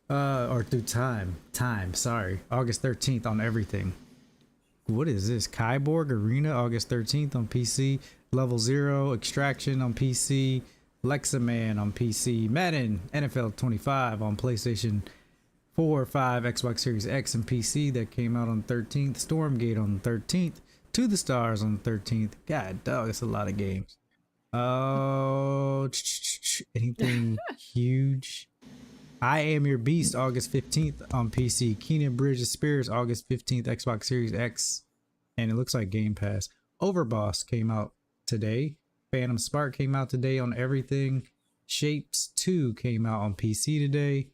or Through Time, sorry. August 13th on everything. What is this? Kyborg Arena August 13th on PC. Level 0 Extraction on PC. Lexaman on PC, Madden NFL 25 on PlayStation 4, 5, Xbox Series X and PC that came out on 13th, Stormgate on 13th, To the Stars on 13th. God dog, it's a lot of games. Oh, anything huge? I Am Your Beast August 15th on PC, Keenan Bridge of Spirits August 15th, Xbox Series X, and it looks like Game Pass. Overboss came out today. Phantom Spark came out today on everything. Shapes 2 came out on PC today.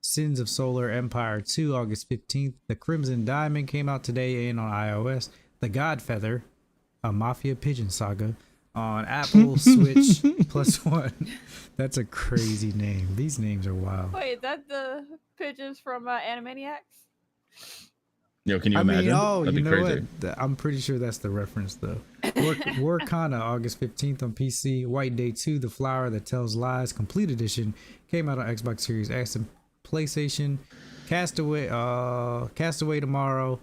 Sins of Solar Empire 2 August 15th. The Crimson Diamond came out today and on iOS. The Godfeather, a Mafia Pigeon Saga on Apple, Switch, +1. That's a crazy name. These names are wild. Wait, is that the pigeons from Animaniacs? Yo, can you I mean, imagine? oh, That'd you be know crazy. what? I'm pretty sure that's the reference, though. Warkana, August 15th on PC. White Day 2, The Flower That Tells Lies, Complete Edition, came out on Xbox Series X and PlayStation. Castaway tomorrow.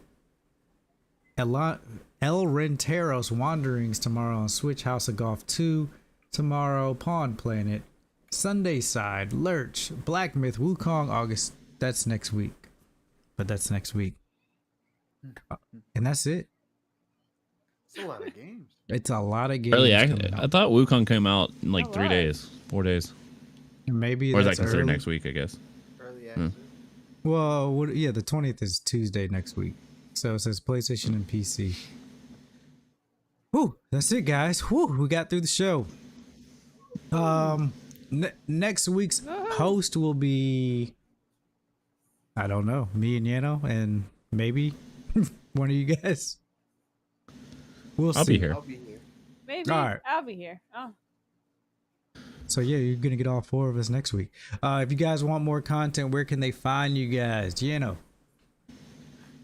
El Renteros Wanderings tomorrow on Switch. House of Golf 2 tomorrow. Pawn Planet. Sunday Side, Lurch, Black Myth, Wukong, August. That's next week. But that's next week. And that's it. It's a lot of games. It's a lot of games. Early coming I out. thought Wukong came out in like 3 days, 4 days. Maybe Or is that that's considered early. next week, I guess? Early Hmm. access. Well, yeah, the 20th is Tuesday next week. So it says PlayStation and PC. Whew, that's it, guys. Whew, we got through the show. Next week's host will be, I don't know, me and Yano, and maybe one of you guys. We'll see. I'll be here. I'll be here. Maybe. All right. I'll be here. Oh. So yeah, you're gonna get all 4 of us next week. If you guys want more content, where can they find you guys? Yano.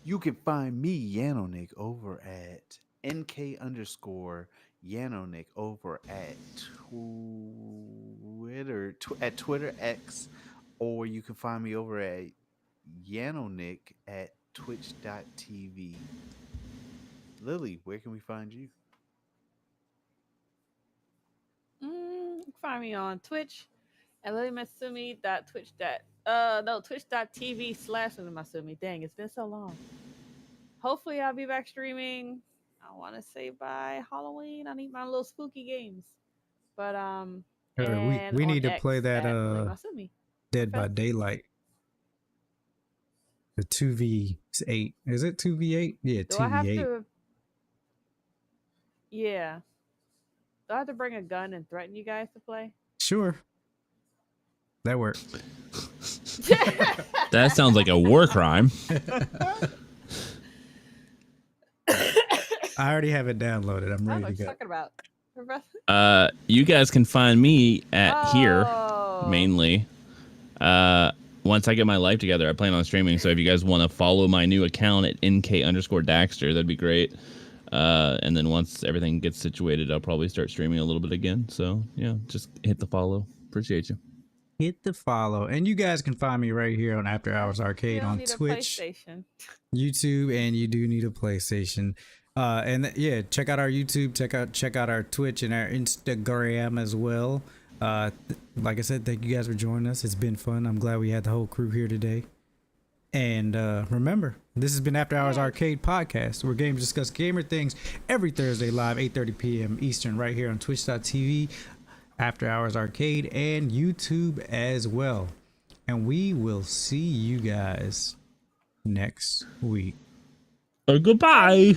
You can find me, Yanonick, over at NK_Yanonick over at Twitter, at Twitter X, or you can find me over at Yanonick at twitch.tv. Lily, where can we find you? Find me on Twitch at LilyMasume.twitch. Twitch.tv/LilyMasume. Dang, it's been so long. Hopefully, I'll be back streaming. I want to say by Halloween. I need my little spooky games. But we need to play that Dead by Daylight. The 2v8. Is it 2v8? Yeah, Do I have 2v8. to? Yeah. Do I have to bring a gun and threaten you guys to play? Sure. That works. That sounds like a war crime. I already have it downloaded. I'm ready What to go. talking about? You guys can find me at here mainly. Once I get my life together, I plan on streaming. So if you guys want to follow my new account at NK_Daxter, that'd be great. And then once everything gets situated, I'll probably start streaming a little bit again. So yeah, just hit the follow. Appreciate you. Hit the follow. And you guys can find me right here on After Hours Arcade on Twitch, YouTube, and you do need a PlayStation. Yeah, check out our YouTube, check out our Twitch and our Instagram as well. Like I said, thank you guys for joining us. It's been fun. I'm glad we had the whole crew here today. And remember, this has been After Hours Arcade Podcast, where games discuss gamer things every Thursday live, 8:30 p.m. Eastern, right here on twitch.tv, After Hours Arcade, and YouTube as well. And we will see you guys next week. Goodbye.